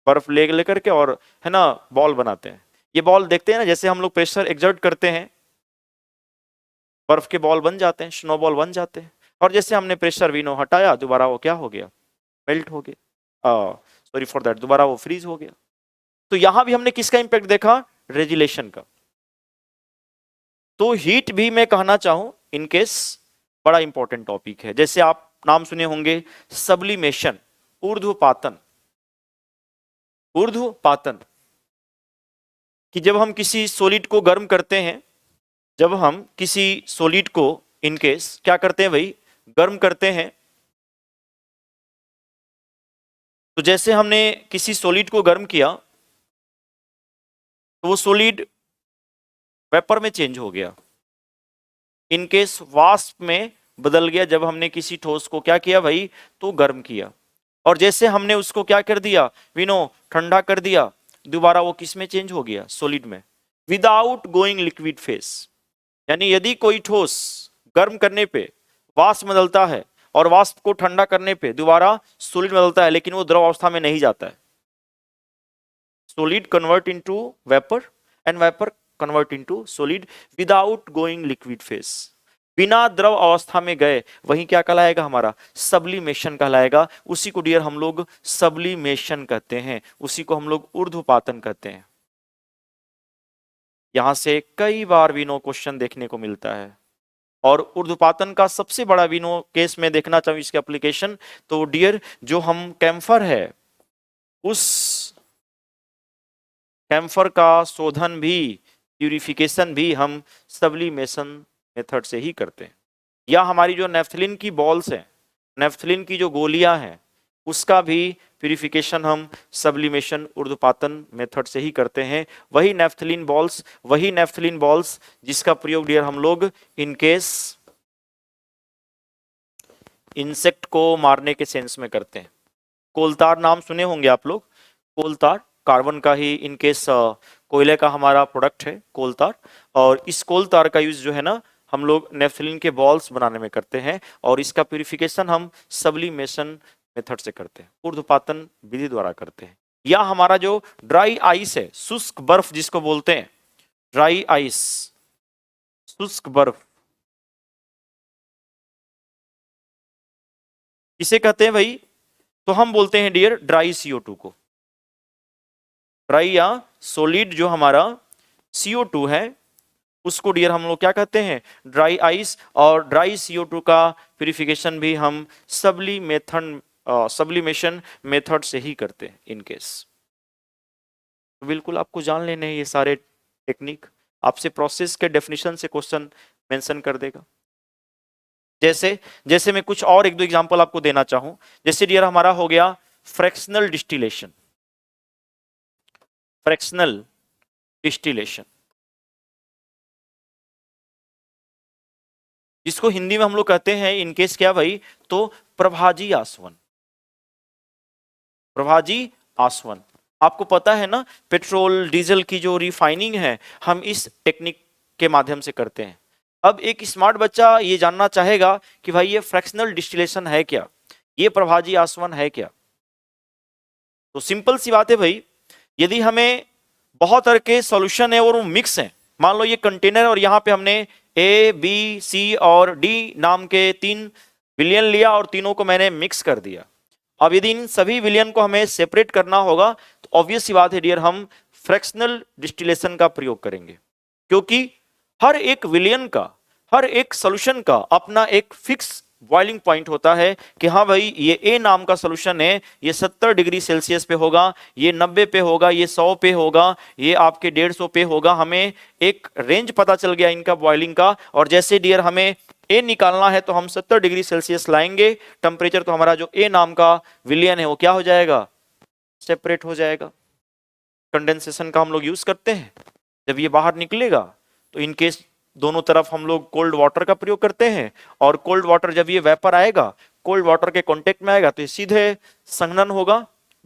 बर्फ ले लेकर के, और है ना बॉल बनाते हैं। ये बॉल देखते हैं ना, जैसे हम लोग प्रेशर एक्सर्ट करते हैं, बर्फ के बॉल बन जाते हैं, स्नो बॉल बन जाते हैं। और जैसे हमने प्रेशर विनो हटाया, दोबारा वो क्या हो गया, मेल्ट हो गया, सॉरी फॉर दैट, दोबारा वो फ्रीज हो गया। तो यहां भी हमने किसका इंपैक्ट देखा, रेजिलेशन का। तो हीट भी मैं कहना चाहूं इनकेस बड़ा इंपॉर्टेंट टॉपिक है। जैसे आप नाम सुने होंगे सब्लिमेशन, ऊर्ध्वपातन, ऊर्ध्वपातन, कि जब हम किसी सॉलिड को गर्म करते हैं, जब हम किसी सॉलिड को इनकेस क्या करते हैं भाई, गर्म करते हैं, तो जैसे हमने किसी सॉलिड को गर्म किया तो वो सॉलिड वेपर में चेंज हो गया, इनकेस वाष्प में बदल गया जब हमने किसी ठोस को क्या किया भाई, तो गर्म किया। और जैसे हमने उसको क्या कर दिया, विनो ठंडा कर दिया, दोबारा वो किस में चेंज हो गया, सॉलिड में, विदाउट गोइंग लिक्विड फेस। यानी यदि कोई ठोस गर्म करने पे वाष्प बदलता है, और वाष्प को ठंडा करने पे दोबारा सॉलिड बदलता है, लेकिन वो द्रव अवस्था में नहीं जाता है। Solid convert into vapour, and vapour convert into solid without going liquid phase, बिना द्रव अवस्था में गए, वही क्या कहलाएगा, हमारा सब्लिमेशन कहलाएगा। उसी को डियर हम लोग सब्लिमेशन कहते हैं, उसी को हम लोग ऊर्ध्वपातन कहते हैं। यहां से कई बार विनो क्वेश्चन देखने को मिलता है। और ऊर्ध्वपातन का सबसे बड़ा विनो केस में देखना चाहूँ इसके एप्लीकेशन, तो डियर जो हम कैम्फर है, उस कैम्फर का शोधन भी, प्यूरिफिकेशन भी हम सब्लिमेशन मेथड से ही करते हैं। या हमारी जो नेफ्थलीन की बॉल्स हैं, नेफ्थलीन की जो गोलियां हैं, उसका भी प्यूरिफिकेशन हम सब्लिमेशन ऊर्ध्वपातन मेथड से ही करते हैं। वही नेफ्थलीन बॉल्स जिसका प्रयोग डियर हम लोग इनकेस इंसेक्ट को मारने के सेंस में करते हैं। कोलतार नाम सुने होंगे आप लोग, कोलतार कार्बन का ही इनकेस कोयले का हमारा प्रोडक्ट है कोलतार, और इस कोलतार का यूज जो है ना हम लोग नेफ्थलीन के बॉल्स बनाने में करते हैं, और इसका प्यूरिफिकेशन हम सब्लिमेशन मेथड से करते हैं, ऊर्ध्वपातन विधि द्वारा करते हैं। या हमारा जो ड्राई आइस है, शुष्क बर्फ जिसको बोलते हैं, ड्राई आइस, शुष्क बर्फ, किसे कहते हैं भाई, तो हम बोलते हैं डियर ड्राई CO2 को। ड्राई या सॉलिड जो हमारा CO2 है, उसको डियर हम लोग क्या कहते हैं, ड्राई आइस। और ड्राई CO2 का प्यूरिफिकेशन भी हम सब्लिमेशन मेथड से ही करते हैं इन केस। तो बिल्कुल आपको जान लेने हैं ये सारे टेक्निक। आपसे प्रोसेस के डेफिनेशन से क्वेश्चन मेंशन कर देगा। जैसे जैसे मैं कुछ और एक दो एग्जांपल आपको देना चाहूं, जैसे डियर हमारा हो गया फ्रैक्शनल डिस्टिलेशन। फ्रैक्शनल डिस्टिलेशन जिसको हिंदी में हम लोग कहते हैं इनकेस क्या भाई, तो प्रभाजी आसवन। प्रभाजी आसवन आपको पता है ना, पेट्रोल डीजल की जो रिफाइनिंग है हम इस टेक्निक के माध्यम से करते हैं। अब एक स्मार्ट बच्चा ये जानना चाहेगा कि भाई ये फ्रैक्शनल डिस्टिलेशन है क्या, ये प्रभाजी आसवन है क्या। तो सिंपल सी बात है भाई, यदि हमें बहुत तरह के सॉल्यूशन है और वो मिक्स हैं, मान लो ये कंटेनर और यहाँ पे हमने A, B, C और D नाम के 3 विलियन लिया और तीनों को मैंने मिक्स कर दिया। अब यदि इन सभी विलियन को हमें सेपरेट करना होगा तो ऑब्वियस सी बात है डियर, हम फ्रैक्शनल डिस्टिलेशन का प्रयोग करेंगे, क्योंकि हर एक विलियन का, हर एक सॉल्यूशन का अपना एक फिक्स बॉइलिंग पॉइंट होता है कि हाँ भाई ये ए नाम का सॉल्यूशन है, ये 70 डिग्री सेल्सियस पे होगा, ये 90 पे होगा, ये 100 पे होगा, ये आपके 150 पे होगा। हमें एक रेंज पता चल गया इनका बॉइलिंग का, और जैसे डियर हमें ए निकालना है तो हम 70 डिग्री सेल्सियस लाएंगे टेम्परेचर, तो हमारा जो ए नाम का विलियन है वो क्या हो जाएगा, सेपरेट हो जाएगा। कंडेंसेशन का हम लोग यूज करते हैं, जब ये बाहर निकलेगा तो इनकेस दोनों तरफ हम लोग कोल्ड वाटर का प्रयोग करते हैं, और कोल्ड वाटर जब ये वेपर आएगा कोल्ड वाटर के कांटेक्ट में आएगा तो ये सीधे संघनन होगा,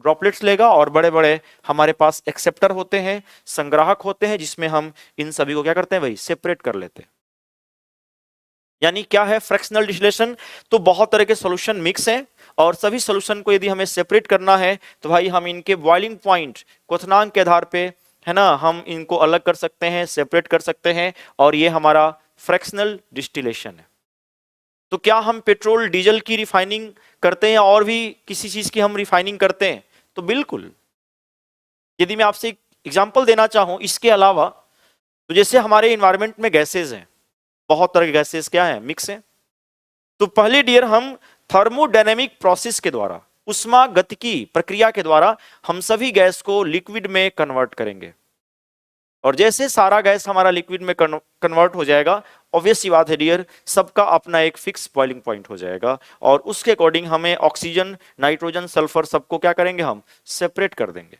ड्रॉपलेट्स लेगा, और बड़े बड़े हमारे पास एक्सेप्टर होते हैं, संग्राहक होते हैं, जिसमें हम इन सभी को क्या करते हैं भाई, सेपरेट कर लेते हैं। यानी क्या है फ्रैक्शनल डिस्टिलेशन, तो बहुत तरह के सॉल्यूशन मिक्स हैं और सभी सॉल्यूशन को यदि हमें सेपरेट करना है तो भाई हम इनके बॉइलिंग पॉइंट क्वथनांक के आधार पे, है ना, हम इनको अलग कर सकते हैं, सेपरेट कर सकते हैं, और ये हमारा फ्रैक्शनल डिस्टिलेशन है। तो क्या हम पेट्रोल डीजल की रिफाइनिंग करते हैं और भी किसी चीज की हम रिफाइनिंग करते हैं, तो बिल्कुल। यदि मैं आपसे एक एग्जाम्पल देना चाहूं इसके अलावा, तो जैसे हमारे इन्वायरमेंट में गैसेज हैं, बहुत तरह के गैसेज क्या है, मिक्स हैं। तो पहले डियर हम थर्मोडायनेमिक प्रोसेस के द्वारा, उष्मागतिकी प्रक्रिया के द्वारा हम सभी गैस को लिक्विड में कन्वर्ट करेंगे, और जैसे सारा गैस हमारा लिक्विड में कन्वर्ट हो जाएगा, ऑब्वियस सी बात है डियर, सबका अपना एक फिक्स बॉइलिंग पॉइंट हो जाएगा, और उसके अकॉर्डिंग हमें ऑक्सीजन, नाइट्रोजन, सल्फर सबको क्या करेंगे, हम सेपरेट कर देंगे।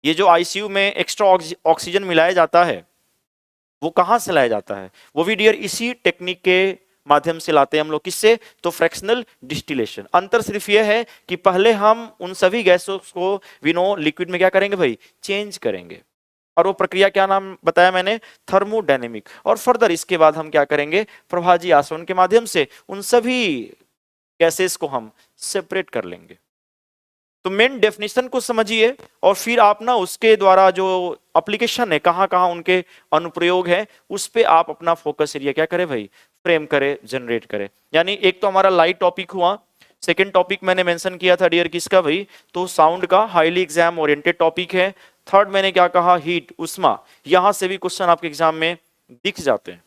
ये जो आईसीयू में एक्स्ट्रा ऑक्सीजन मिलाया जाता है वो कहां से लाया जाता है, वो भी डियर इसी टेक्निक के माध्यम से लाते हैं हम लोग। किससे, तो फ्रैक्शनल डिस्टिलेशन। अंतर सिर्फ ये है कि पहले हम उन सभी गैसों को विनो लिक्विड में क्या करेंगे भाई, चेंज करेंगे, और वो प्रक्रिया क्या नाम बताया मैंने, थर्मोडायनेमिक। और फर्दर इसके बाद हम क्या करेंगे, प्रभाजी आसवन के माध्यम से उन सभी गैसेस को हम सेपरेट कर लेंगे। तो मेन डेफिनेशन को समझिए, और फिर आप ना उसके द्वारा जो एप्लीकेशन है, कहाँ कहाँ उनके अनुप्रयोग है, उस पे आप अपना फोकस एरिया क्या करें भाई, फ्रेम करे, जनरेट करे। यानी एक तो हमारा लाइट टॉपिक हुआ, सेकेंड टॉपिक मैंने मेंशन किया था डियर किसका भाई, तो साउंड का, हाईली एग्जाम ओरिएंटेड टॉपिक है। थर्ड मैंने क्या कहा, हीट, उष्मा, यहां से भी क्वेश्चन आपके एग्जाम में दिख जाते हैं।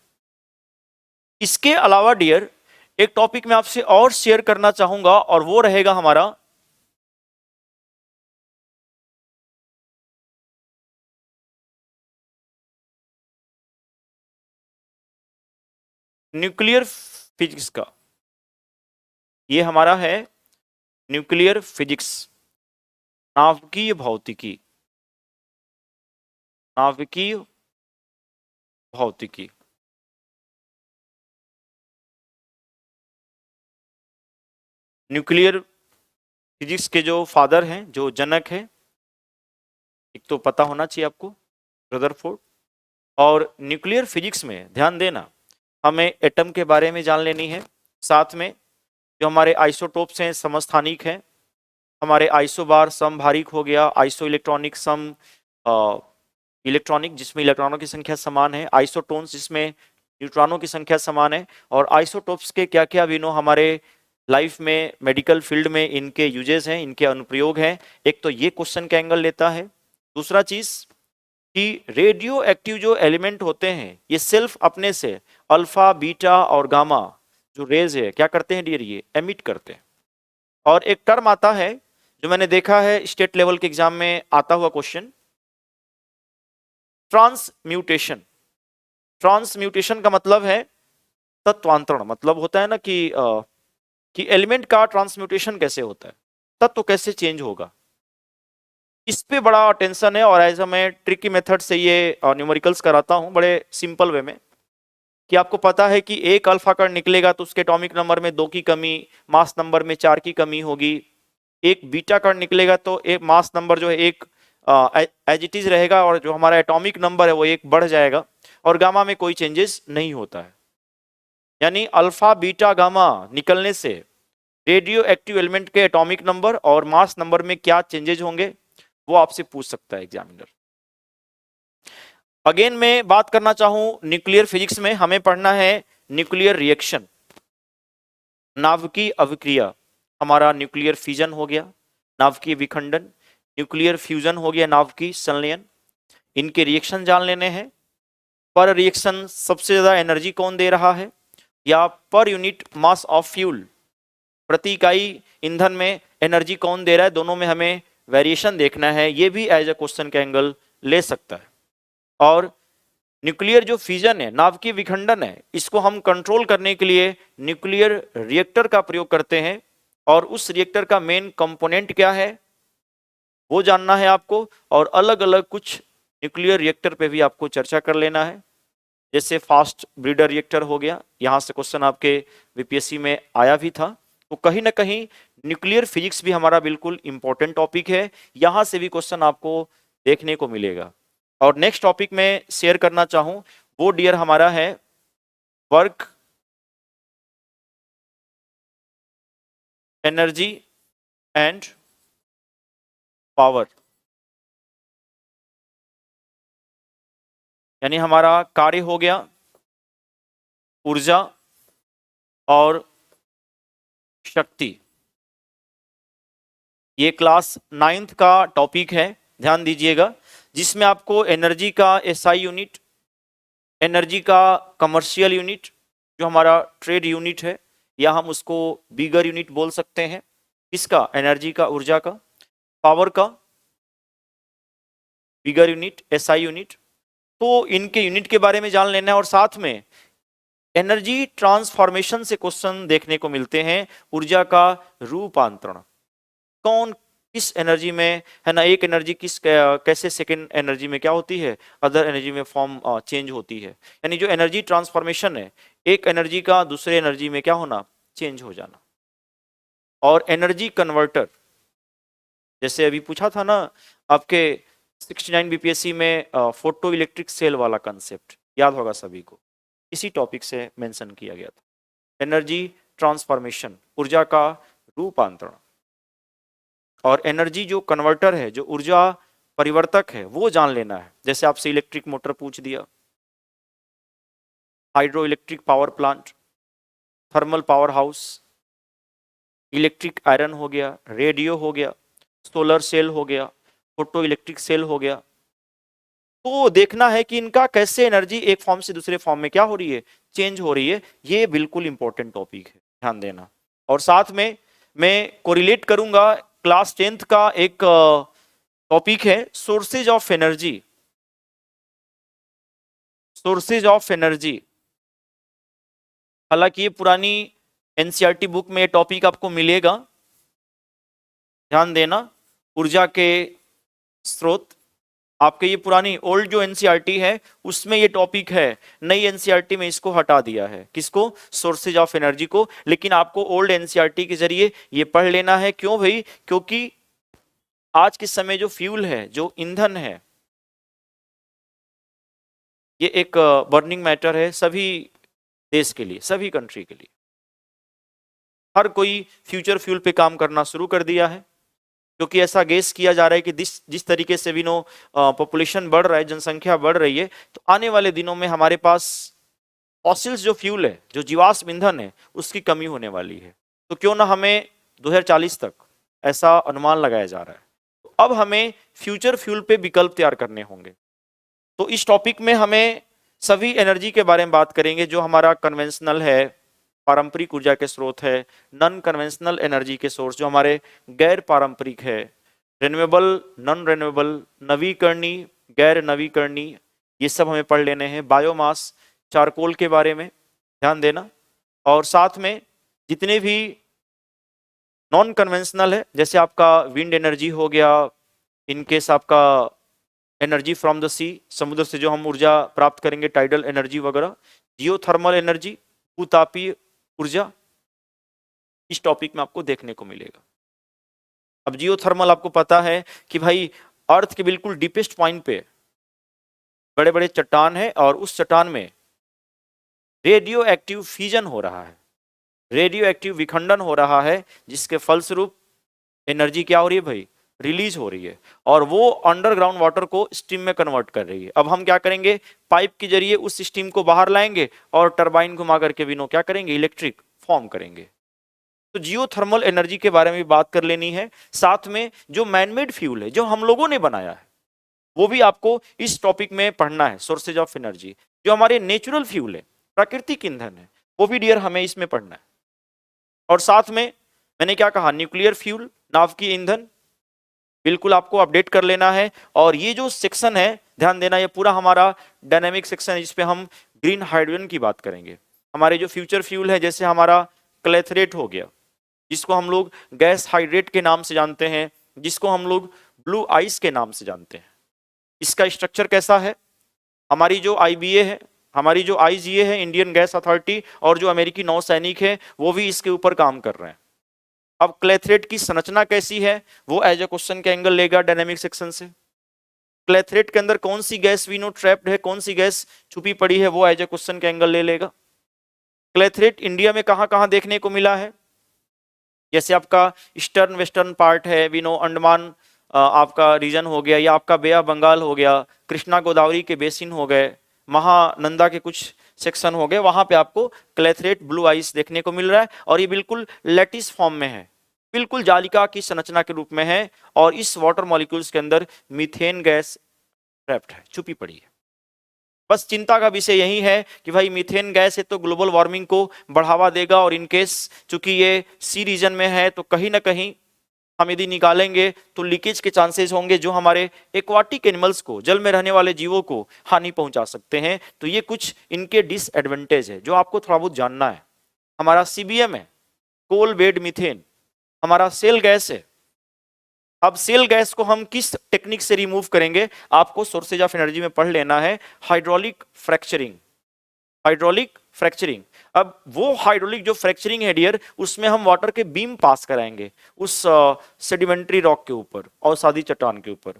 इसके अलावा डियर एक टॉपिक मैं आपसे और शेयर करना चाहूंगा, और वो रहेगा हमारा न्यूक्लियर फिजिक्स का। ये हमारा है न्यूक्लियर फिजिक्स, नाभिकीय भौतिकी, नाभिकीय भौतिकी। न्यूक्लियर फिजिक्स के जो फादर हैं, जो जनक हैं, एक तो पता होना चाहिए आपको, रदरफोर्ड। और न्यूक्लियर फिजिक्स में ध्यान देना, हमें एटम के बारे में जान लेनी है, साथ में जो हमारे आइसोटोप्स हैं, समस्थानिक हैं, हमारे आइसोबार समभारिक हो गया, आइसो इलेक्ट्रॉनिक सम इलेक्ट्रॉनिक जिसमें इलेक्ट्रॉनों की संख्या समान है, आइसोटोन्स जिसमें न्यूट्रॉनों की संख्या समान है, और आइसोटोप्स के क्या क्या विनो हमारे लाइफ में, मेडिकल फील्ड में इनके यूजेस हैं, इनके अनुप्रयोग हैं। एक तो ये क्वेश्चन का एंगल लेता है। दूसरा चीज कि रेडियो एक्टिव जो एलिमेंट होते हैं ये सिर्फ अपने से अल्फा बीटा और गामा जो रेज है क्या करते हैं डियर, ये एमिट करते हैं। और एक टर्म आता है जो मैंने देखा है स्टेट लेवल के एग्जाम में आता हुआ क्वेश्चन, ट्रांसम्यूटेशन। ट्रांसम्यूटेशन का मतलब है तत्वांतरण, मतलब होता है ना कि एलिमेंट का ट्रांसम्यूटेशन कैसे होता है, तत्व कैसे चेंज होगा, इस पे बड़ा टेंशन है। और ऐसा मैं ट्रिकी मेथड से ये न्यूमेरिकल्स कराता हूं बड़े सिंपल वे में, कि आपको पता है कि एक अल्फा कण निकलेगा तो उसके एटॉमिक नंबर में 2 की कमी, मास नंबर में 4 की कमी होगी। एक बीटा कण निकलेगा तो एक मास नंबर जो है एक एज इट इज रहेगा और जो हमारा एटॉमिक नंबर है वो एक बढ़ जाएगा, और गामा में कोई चेंजेस नहीं होता है। यानी अल्फा बीटा गामा निकलने से रेडियो एक्टिव एलिमेंट के एटॉमिक नंबर और मास नंबर में क्या चेंजेज होंगे वो आपसे पूछ सकता है एग्जामिनर। अगेन मैं बात करना चाहूं न्यूक्लियर फिजिक्स में हमें पढ़ना है न्यूक्लियर रिएक्शन, नाभिकीय अभिक्रिया। हमारा न्यूक्लियर फिजन हो गया, नाभिकीय विखंडन, न्यूक्लियर फ्यूजन हो गया, नाभिकीय संलयन। इनके रिएक्शन जान लेने हैं। पर रिएक्शन सबसे ज्यादा एनर्जी कौन दे रहा है, या per unit mass of fuel, प्रति इकाई ईंधन में एनर्जी कौन दे रहा है, दोनों में हमें वेरिएशन देखना है। ये भी एज ए क्वेश्चन का एंगल ले सकता है। और न्यूक्लियर जो फ्यूजन है, नाभिकीय विखंडन है, इसको हम कंट्रोल करने के लिए न्यूक्लियर रिएक्टर का प्रयोग करते हैं। और उस रिएक्टर का मेन कंपोनेंट क्या है वो जानना है आपको। और अलग अलग कुछ न्यूक्लियर रिएक्टर पे भी आपको चर्चा कर लेना है, जैसे फास्ट ब्रीडर रिएक्टर हो गया, यहां से क्वेश्चन आपके बीपीएससी में आया भी था। तो कहीं ना कहीं न्यूक्लियर फिजिक्स भी हमारा बिल्कुल इंपॉर्टेंट टॉपिक है, यहां से भी क्वेश्चन आपको देखने को मिलेगा। और नेक्स्ट टॉपिक में शेयर करना चाहूं वो डियर हमारा है वर्क, एनर्जी एंड पावर। यानी हमारा कार्य हो गया ऊर्जा और शक्ति। ये क्लास 9th का टॉपिक है, ध्यान दीजिएगा, जिसमें आपको एनर्जी का एसआई यूनिट, एनर्जी का कमर्शियल यूनिट जो हमारा ट्रेड यूनिट है, या हम उसको बिगर यूनिट बोल सकते हैं, इसका एनर्जी का, ऊर्जा का, पावर का बिगर यूनिट, एसआई यूनिट, तो इनके यूनिट के बारे में जान लेना है। और साथ में एनर्जी ट्रांसफॉर्मेशन से क्वेश्चन देखने को मिलते हैं, ऊर्जा का रूपांतरण, कौन किस एनर्जी में है ना, एक एनर्जी किस कैसे सेकेंड एनर्जी में क्या होती है, अदर एनर्जी में फॉर्म चेंज होती है। यानी जो एनर्जी ट्रांसफॉर्मेशन है, एक एनर्जी का दूसरे एनर्जी में क्या होना, चेंज हो जाना। और एनर्जी कन्वर्टर, जैसे अभी पूछा था ना आपके 69 बीपीएससी में फोटो इलेक्ट्रिक सेल वाला कंसेप्ट याद होगा सभी को, इसी टॉपिक से मेंशन किया गया था। एनर्जी ट्रांसफॉर्मेशन, ऊर्जा का रूपांतरण। और एनर्जी जो कन्वर्टर है, जो ऊर्जा परिवर्तक है, वो जान लेना है। जैसे आपसे इलेक्ट्रिक मोटर पूछ दिया, hydro electric power plant, thermal power house, electric iron हो गया, रेडियो हो गया, सोलर सेल हो गया, फोटो इलेक्ट्रिक सेल हो गया। तो देखना है कि इनका कैसे एनर्जी एक फॉर्म से दूसरे फॉर्म में क्या हो रही है, चेंज हो रही है। ये बिल्कुल इंपॉर्टेंट टॉपिक है, ध्यान देना। और साथ में मैं कोरिलेट करूंगा क्लास 10th का एक टॉपिक है sources of energy. Sources of energy, हालांकि ये पुरानी एनसीईआरटी बुक में ये टॉपिक आपको मिलेगा, ध्यान देना। ऊर्जा के स्रोत, आपके ये पुरानी ओल्ड जो एनसीईआरटी है उसमें ये टॉपिक है, नई एनसीईआरटी में इसको हटा दिया है, किसको, सोर्सेज ऑफ एनर्जी को। लेकिन आपको ओल्ड एनसीईआरटी के जरिए ये पढ़ लेना है। क्यों भाई, क्योंकि आज के समय जो फ्यूल है, जो ईंधन है, ये एक बर्निंग मैटर है सभी देश के लिए, सभी कंट्री के लिए। हर कोई फ्यूचर फ्यूल पे काम करना शुरू कर दिया है, क्योंकि ऐसा गेस किया जा रहा है कि जिस तरीके से विनो पॉपुलेशन बढ़ रहा है, जनसंख्या बढ़ रही है, तो आने वाले दिनों में हमारे पास फॉसिल्स जो फ्यूल है, जो जीवाश्म ईंधन है, उसकी कमी होने वाली है। तो क्यों ना हमें 2040 तक ऐसा अनुमान लगाया जा रहा है। तो अब हमें फ्यूचर फ्यूल पे विकल्प तैयार करने होंगे। तो इस टॉपिक में हमें सभी एनर्जी के बारे में बात करेंगे जो हमारा कन्वेंशनल है, पारंपरिक ऊर्जा के स्रोत है, नॉन कन्वेंशनल एनर्जी के सोर्स जो हमारे गैर पारंपरिक है, रिन्यूएबल, नॉन रिन्यूएबल, नवीकरणीय, गैर नवीकरणीय, ये सब हमें पढ़ लेने हैं। बायोमास, चारकोल के बारे में ध्यान देना, और साथ में जितने भी नॉन कन्वेंशनल है जैसे आपका विंड एनर्जी हो गया, इनकेस आपका एनर्जी फ्रॉम द सी, समुद्र से जो हम ऊर्जा प्राप्त करेंगे, टाइडल एनर्जी वगैरह, जियोथर्मल एनर्जी, भूतापीय ऊर्जा, इस टॉपिक में आपको देखने को मिलेगा। अब जियोथर्मल आपको पता है कि भाई अर्थ के बिल्कुल डीपेस्ट पॉइंट पे बड़े बड़े चट्टान है और उस चट्टान में रेडियो एक्टिव फ्यूजन हो रहा है, रेडियो एक्टिव विखंडन हो रहा है, जिसके फलस्वरूप एनर्जी क्या हो रही है भाई, रिलीज हो रही है, और वो अंडरग्राउंड वाटर को स्टीम में कन्वर्ट कर रही है। अब हम क्या करेंगे, पाइप के जरिए उस स्टीम को बाहर लाएंगे और टरबाइन घुमा करके विनो क्या करेंगे, इलेक्ट्रिक फॉर्म करेंगे। तो जियोथर्मल एनर्जी के बारे में भी बात कर लेनी है। साथ में जो मैनमेड फ्यूल है जो हम लोगों ने बनाया है वो भी आपको इस टॉपिक में पढ़ना है, सोर्सेज ऑफ एनर्जी। जो हमारे नेचुरल फ्यूल है, प्राकृतिक ईंधन है, वो भी डियर हमें इसमें पढ़ना है। और साथ में मैंने क्या कहा, न्यूक्लियर फ्यूल, नाभिकीय ईंधन, बिल्कुल आपको अपडेट कर लेना है। और ये जो सेक्शन है ध्यान देना, ये पूरा हमारा डायनेमिक सेक्शन है जिसपे हम ग्रीन हाइड्रोजन की बात करेंगे। हमारे जो फ्यूचर फ्यूल है जैसे हमारा क्लेथरेट हो गया, जिसको हम लोग गैस हाइड्रेट के नाम से जानते हैं, जिसको हम लोग ब्लू आइस के नाम से जानते हैं। इसका स्ट्रक्चर कैसा है, हमारी जो IBA है, हमारी जो IGA है, इंडियन गैस अथॉरिटी, और जो अमेरिकी नौसैनिक है वो भी इसके ऊपर काम कर रहे हैं। अब क्लेथरेट की संरचना कैसी है वो एज ए क्वेश्चन के एंगल लेगा डायनेमिक सेक्शन से। क्लेथरेट के अंदर कौन सी गैस वी नो ट्रैप्ड है, कौन सी गैस छुपी पड़ी है, वो एज ए क्वेश्चन के एंगल ले लेगा। क्लेथरेट इंडिया में कहां कहां देखने को मिला है, जैसे आपका ईस्टर्न वेस्टर्न पार्ट है, वी नो अंडमान आपका रीजन हो गया, या आपका बे ऑफ बंगाल हो गया, कृष्णा गोदावरी के बेसिन हो गए, महानंदा के कुछ सेक्शन हो गए, वहां पे आपको क्लेथरेट ब्लू आइस देखने को मिल रहा है। और ये बिल्कुल लैटिस फॉर्म में है, बिल्कुल जालिका की संरचना के रूप में है, और इस वाटर मॉलिक्यूल्स के अंदर मीथेन गैस ट्रैप्ड है, छुपी पड़ी है। बस चिंता का विषय यही है कि भाई मीथेन गैस है तो ग्लोबल वार्मिंग को बढ़ावा देगा, और इनकेस चूंकि ये सी रीजन में है तो कहीं ना कहीं हम यदि निकालेंगे तो लीकेज के चांसेस होंगे जो हमारे एक्वाटिक एनिमल्स को, जल में रहने वाले जीवों को हानि पहुंचा सकते हैं। तो ये कुछ इनके डिसएडवांटेज है जो आपको थोड़ा बहुत जानना है। हमारा CBM है, कोल बेड मीथेन, हमारा सेल गैस है। अब सेल गैस को हम किस टेक्निक से रिमूव करेंगे, आपको सोर्सेज ऑफ एनर्जी में पढ़ लेना है, हाइड्रोलिक फ्रैक्चरिंग, हाइड्रोलिक फ्रैक्चरिंग। अब वो हाइड्रोलिक जो फ्रैक्चरिंग है डियर, उसमें हम वाटर के बीम पास कराएंगे उस सेडिमेंट्री रॉक के ऊपर और सादी चट्टान के ऊपर।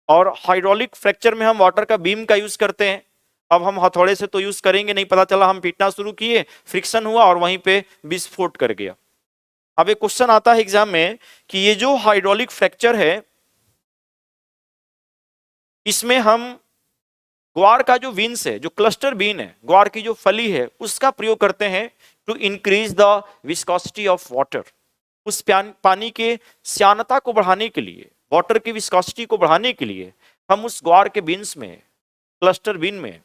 और हाइड्रोलिक फ्रैक्चर में हम वाटर का बीम का यूज करते हैं। अब हम हथौड़े से तो यूज करेंगे नहीं, पता चला हम पीटना शुरू किए, फ्रिक्शन हुआ और वहीं पे विस्फोट कर गया। अब एक क्वेश्चन आता है एग्जाम में कि ये जो हाइड्रोलिक फ्रैक्चर है इसमें हम ग्वार का जो बीन्स है, जो क्लस्टर बीन है, ग्वार की जो फली है, उसका प्रयोग करते हैं to increase the viscosity of water. उस पानी के श्यानता को बढ़ाने के लिए, वाटर की विस्कोसिटी को बढ़ाने के लिए हम उस ग्वार के बीन्स में, क्लस्टर बीन में,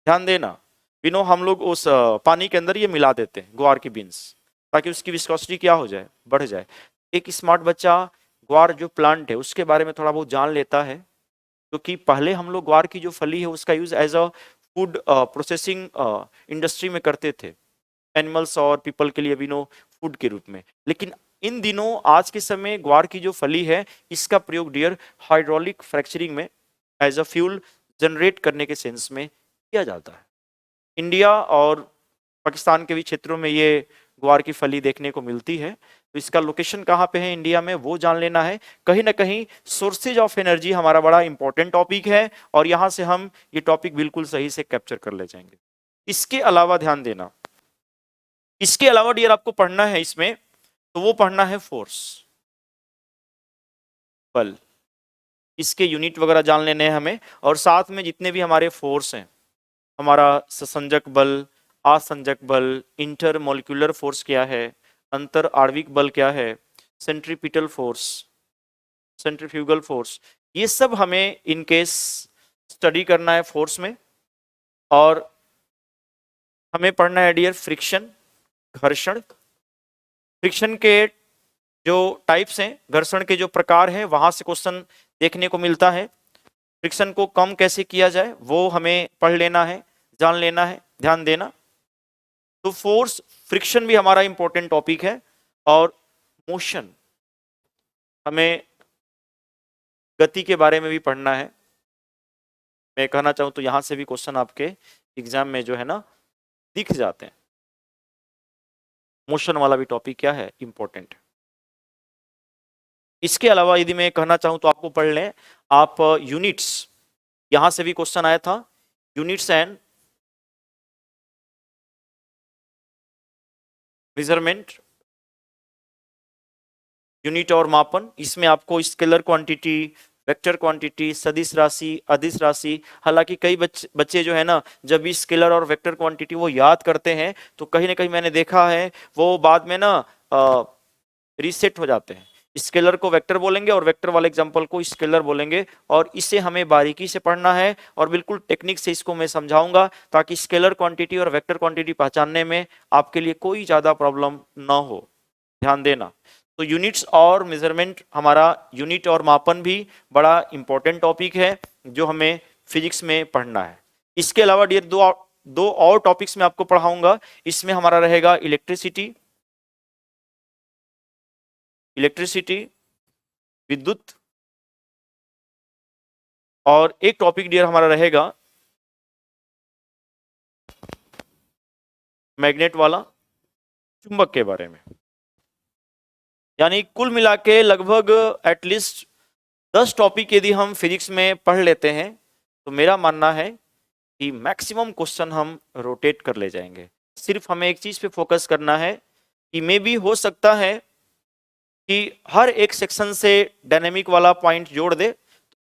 ध्यान देना बिनो, हम लोग उस पानी के अंदर ये मिला देते हैं ग्वार की बीन्स, ताकि उसकी विस्कोसिटी क्या हो जाए, बढ़ जाए। एक स्मार्ट बच्चा ग्वार जो प्लांट है उसके बारे में थोड़ा बहुत जान लेता है, क्योंकि पहले हम लोग ग्वार की जो फली है उसका use as a food processing industry में करते थे, एनिमल्स और पीपल के लिए भी नो फूड के रूप में। लेकिन इन दिनों आज के समय ग्वार की जो फली है इसका प्रयोग डियर हाइड्रोलिक फ्रैक्चरिंग में एज अ फ्यूल जनरेट करने के सेंस में किया जाता है। इंडिया और पाकिस्तान के भी क्षेत्रों में ये ग्वार की फली देखने को मिलती है। तो इसका लोकेशन कहाँ पे है इंडिया में वो जान लेना है। कहीं ना कहीं सोर्सेज ऑफ एनर्जी हमारा बड़ा इंपॉर्टेंट टॉपिक है, और यहाँ से हम ये टॉपिक बिल्कुल सही से कैप्चर कर ले जाएंगे। इसके अलावा ध्यान देना, इसके अलावा डियर आपको पढ़ना है इसमें, तो वो पढ़ना है फोर्स, बल, इसके यूनिट वगैरह जान लेने हैं हमें। और साथ में जितने भी हमारे फोर्स हैं, हमारा ससंजक बल, असंजक बल, इंटर मॉलिक्यूलर फोर्स क्या है, अंतर आणविक बल क्या है, सेंट्रीपिटल फोर्स, सेंट्रीफ्यूगल फोर्स, ये सब हमें इन केस स्टडी करना है फोर्स में, और हमें पढ़ना है डियर फ्रिक्शन, घर्षण। फ्रिक्शन के जो टाइप्स हैं, घर्षण के जो प्रकार हैं, वहां से क्वेश्चन देखने को मिलता है। फ्रिक्शन को कम कैसे किया जाए वो हमें पढ़ लेना है, जान लेना है, ध्यान देना। तो फोर्स, फ्रिक्शन भी हमारा इंपॉर्टेंट टॉपिक है, और मोशन, हमें गति के बारे में भी पढ़ना है। मैं कहना चाहूँ तो यहाँ से भी क्वेश्चन आपके एग्जाम में जो है ना दिख जाते हैं। मोशन वाला भी टॉपिक क्या है, इंपॉर्टेंट। इसके अलावा यदि मैं कहना चाहूँ तो आपको पढ़ लें आप यूनिट्स, यहाँ से भी क्वेश्चन आया था, यूनिट्स एंड मेजरमेंट, यूनिट और मापन। इसमें आपको स्केलर क्वांटिटी, वेक्टर क्वांटिटी, सदिश राशि, अदिश राशि। हालांकि कई बच्चे जो है ना, जब भी स्केलर और वेक्टर क्वांटिटी वो याद करते हैं तो कहीं ना कहीं मैंने देखा है वो बाद में ना रीसेट हो जाते हैं। स्केलर को वेक्टर बोलेंगे और वेक्टर वाले एग्जांपल को स्केलर बोलेंगे, और इसे हमें बारीकी से पढ़ना है, और बिल्कुल टेक्निक से इसको मैं समझाऊंगा ताकि स्केलर क्वांटिटी और वेक्टर क्वांटिटी पहचानने में आपके लिए कोई ज्यादा प्रॉब्लम ना हो। ध्यान देना। तो यूनिट्स और मेजरमेंट, हमारा यूनिट और मापन भी बड़ा इंपॉर्टेंट टॉपिक है जो हमें फिजिक्स में पढ़ना है। इसके अलावा डियर दो और टॉपिक्स में आपको पढ़ाऊंगा। इसमें हमारा रहेगा इलेक्ट्रिसिटी, विद्युत, और एक टॉपिक डियर हमारा रहेगा मैग्नेट वाला, चुंबक के बारे में। यानी कुल मिला के लगभग एटलीस्ट 10 टॉपिक यदि हम फिजिक्स में पढ़ लेते हैं तो मेरा मानना है कि मैक्सिमम क्वेश्चन हम रोटेट कर ले जाएंगे। सिर्फ हमें एक चीज पे फोकस करना है कि मे भी हो सकता है कि हर एक सेक्शन से डायनेमिक वाला पॉइंट जोड़ दे।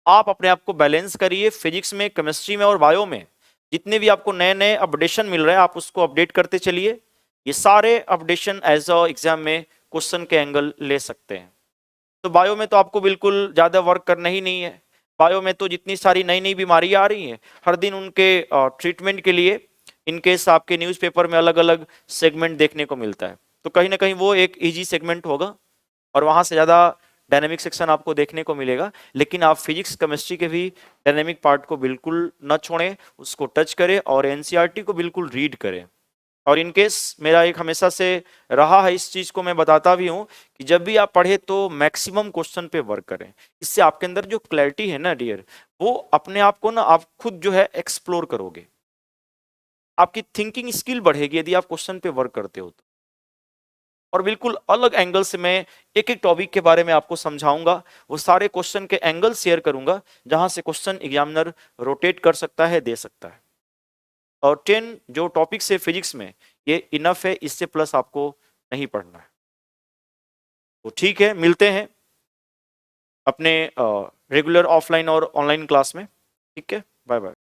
आप अपने आप को बैलेंस करिए, फिजिक्स में, केमिस्ट्री में और बायो में जितने भी आपको नए नए अपडेशन मिल रहे हैं आप उसको अपडेट करते चलिए। ये सारे अपडेशन एज अ एग्जाम में क्वेश्चन के एंगल ले सकते हैं। तो बायो में तो आपको बिल्कुल ज़्यादा वर्क करना ही नहीं है। बायो में तो जितनी सारी नई नई बीमारियां आ रही हैं हर दिन, उनके ट्रीटमेंट के लिए इनकेस आपके न्यूज़पेपर में अलग अलग सेगमेंट देखने को मिलता है, तो कहीं ना कहीं वो एक इजी सेगमेंट होगा और वहाँ से ज़्यादा डायनेमिक सेक्शन आपको देखने को मिलेगा। लेकिन आप फिजिक्स केमिस्ट्री के भी डायनेमिक पार्ट को बिल्कुल न छोड़ें, उसको टच करें और एनसीईआरटी को बिल्कुल रीड करें। और इनकेस मेरा एक हमेशा से रहा है, इस चीज को मैं बताता भी हूं कि जब भी आप पढ़े तो मैक्सिमम क्वेश्चन पे वर्क करें। इससे आपके अंदर जो क्लैरिटी है ना डियर, वो अपने आप को ना आप खुद जो है एक्सप्लोर करोगे, आपकी थिंकिंग स्किल बढ़ेगी यदि आप क्वेश्चन पे वर्क करते हो तो। और बिल्कुल अलग एंगल से मैं एक एक टॉपिक के बारे में आपको समझाऊंगा, वो सारे क्वेश्चन के एंगल शेयर करूंगा जहां से क्वेश्चन एग्जामिनर रोटेट कर सकता है, दे सकता है। और 10 जो टॉपिक्स है फिजिक्स में ये इनफ है, इससे प्लस आपको नहीं पढ़ना है। तो ठीक है, मिलते हैं अपने रेगुलर ऑफलाइन और ऑनलाइन क्लास में। ठीक है, बाय बाय।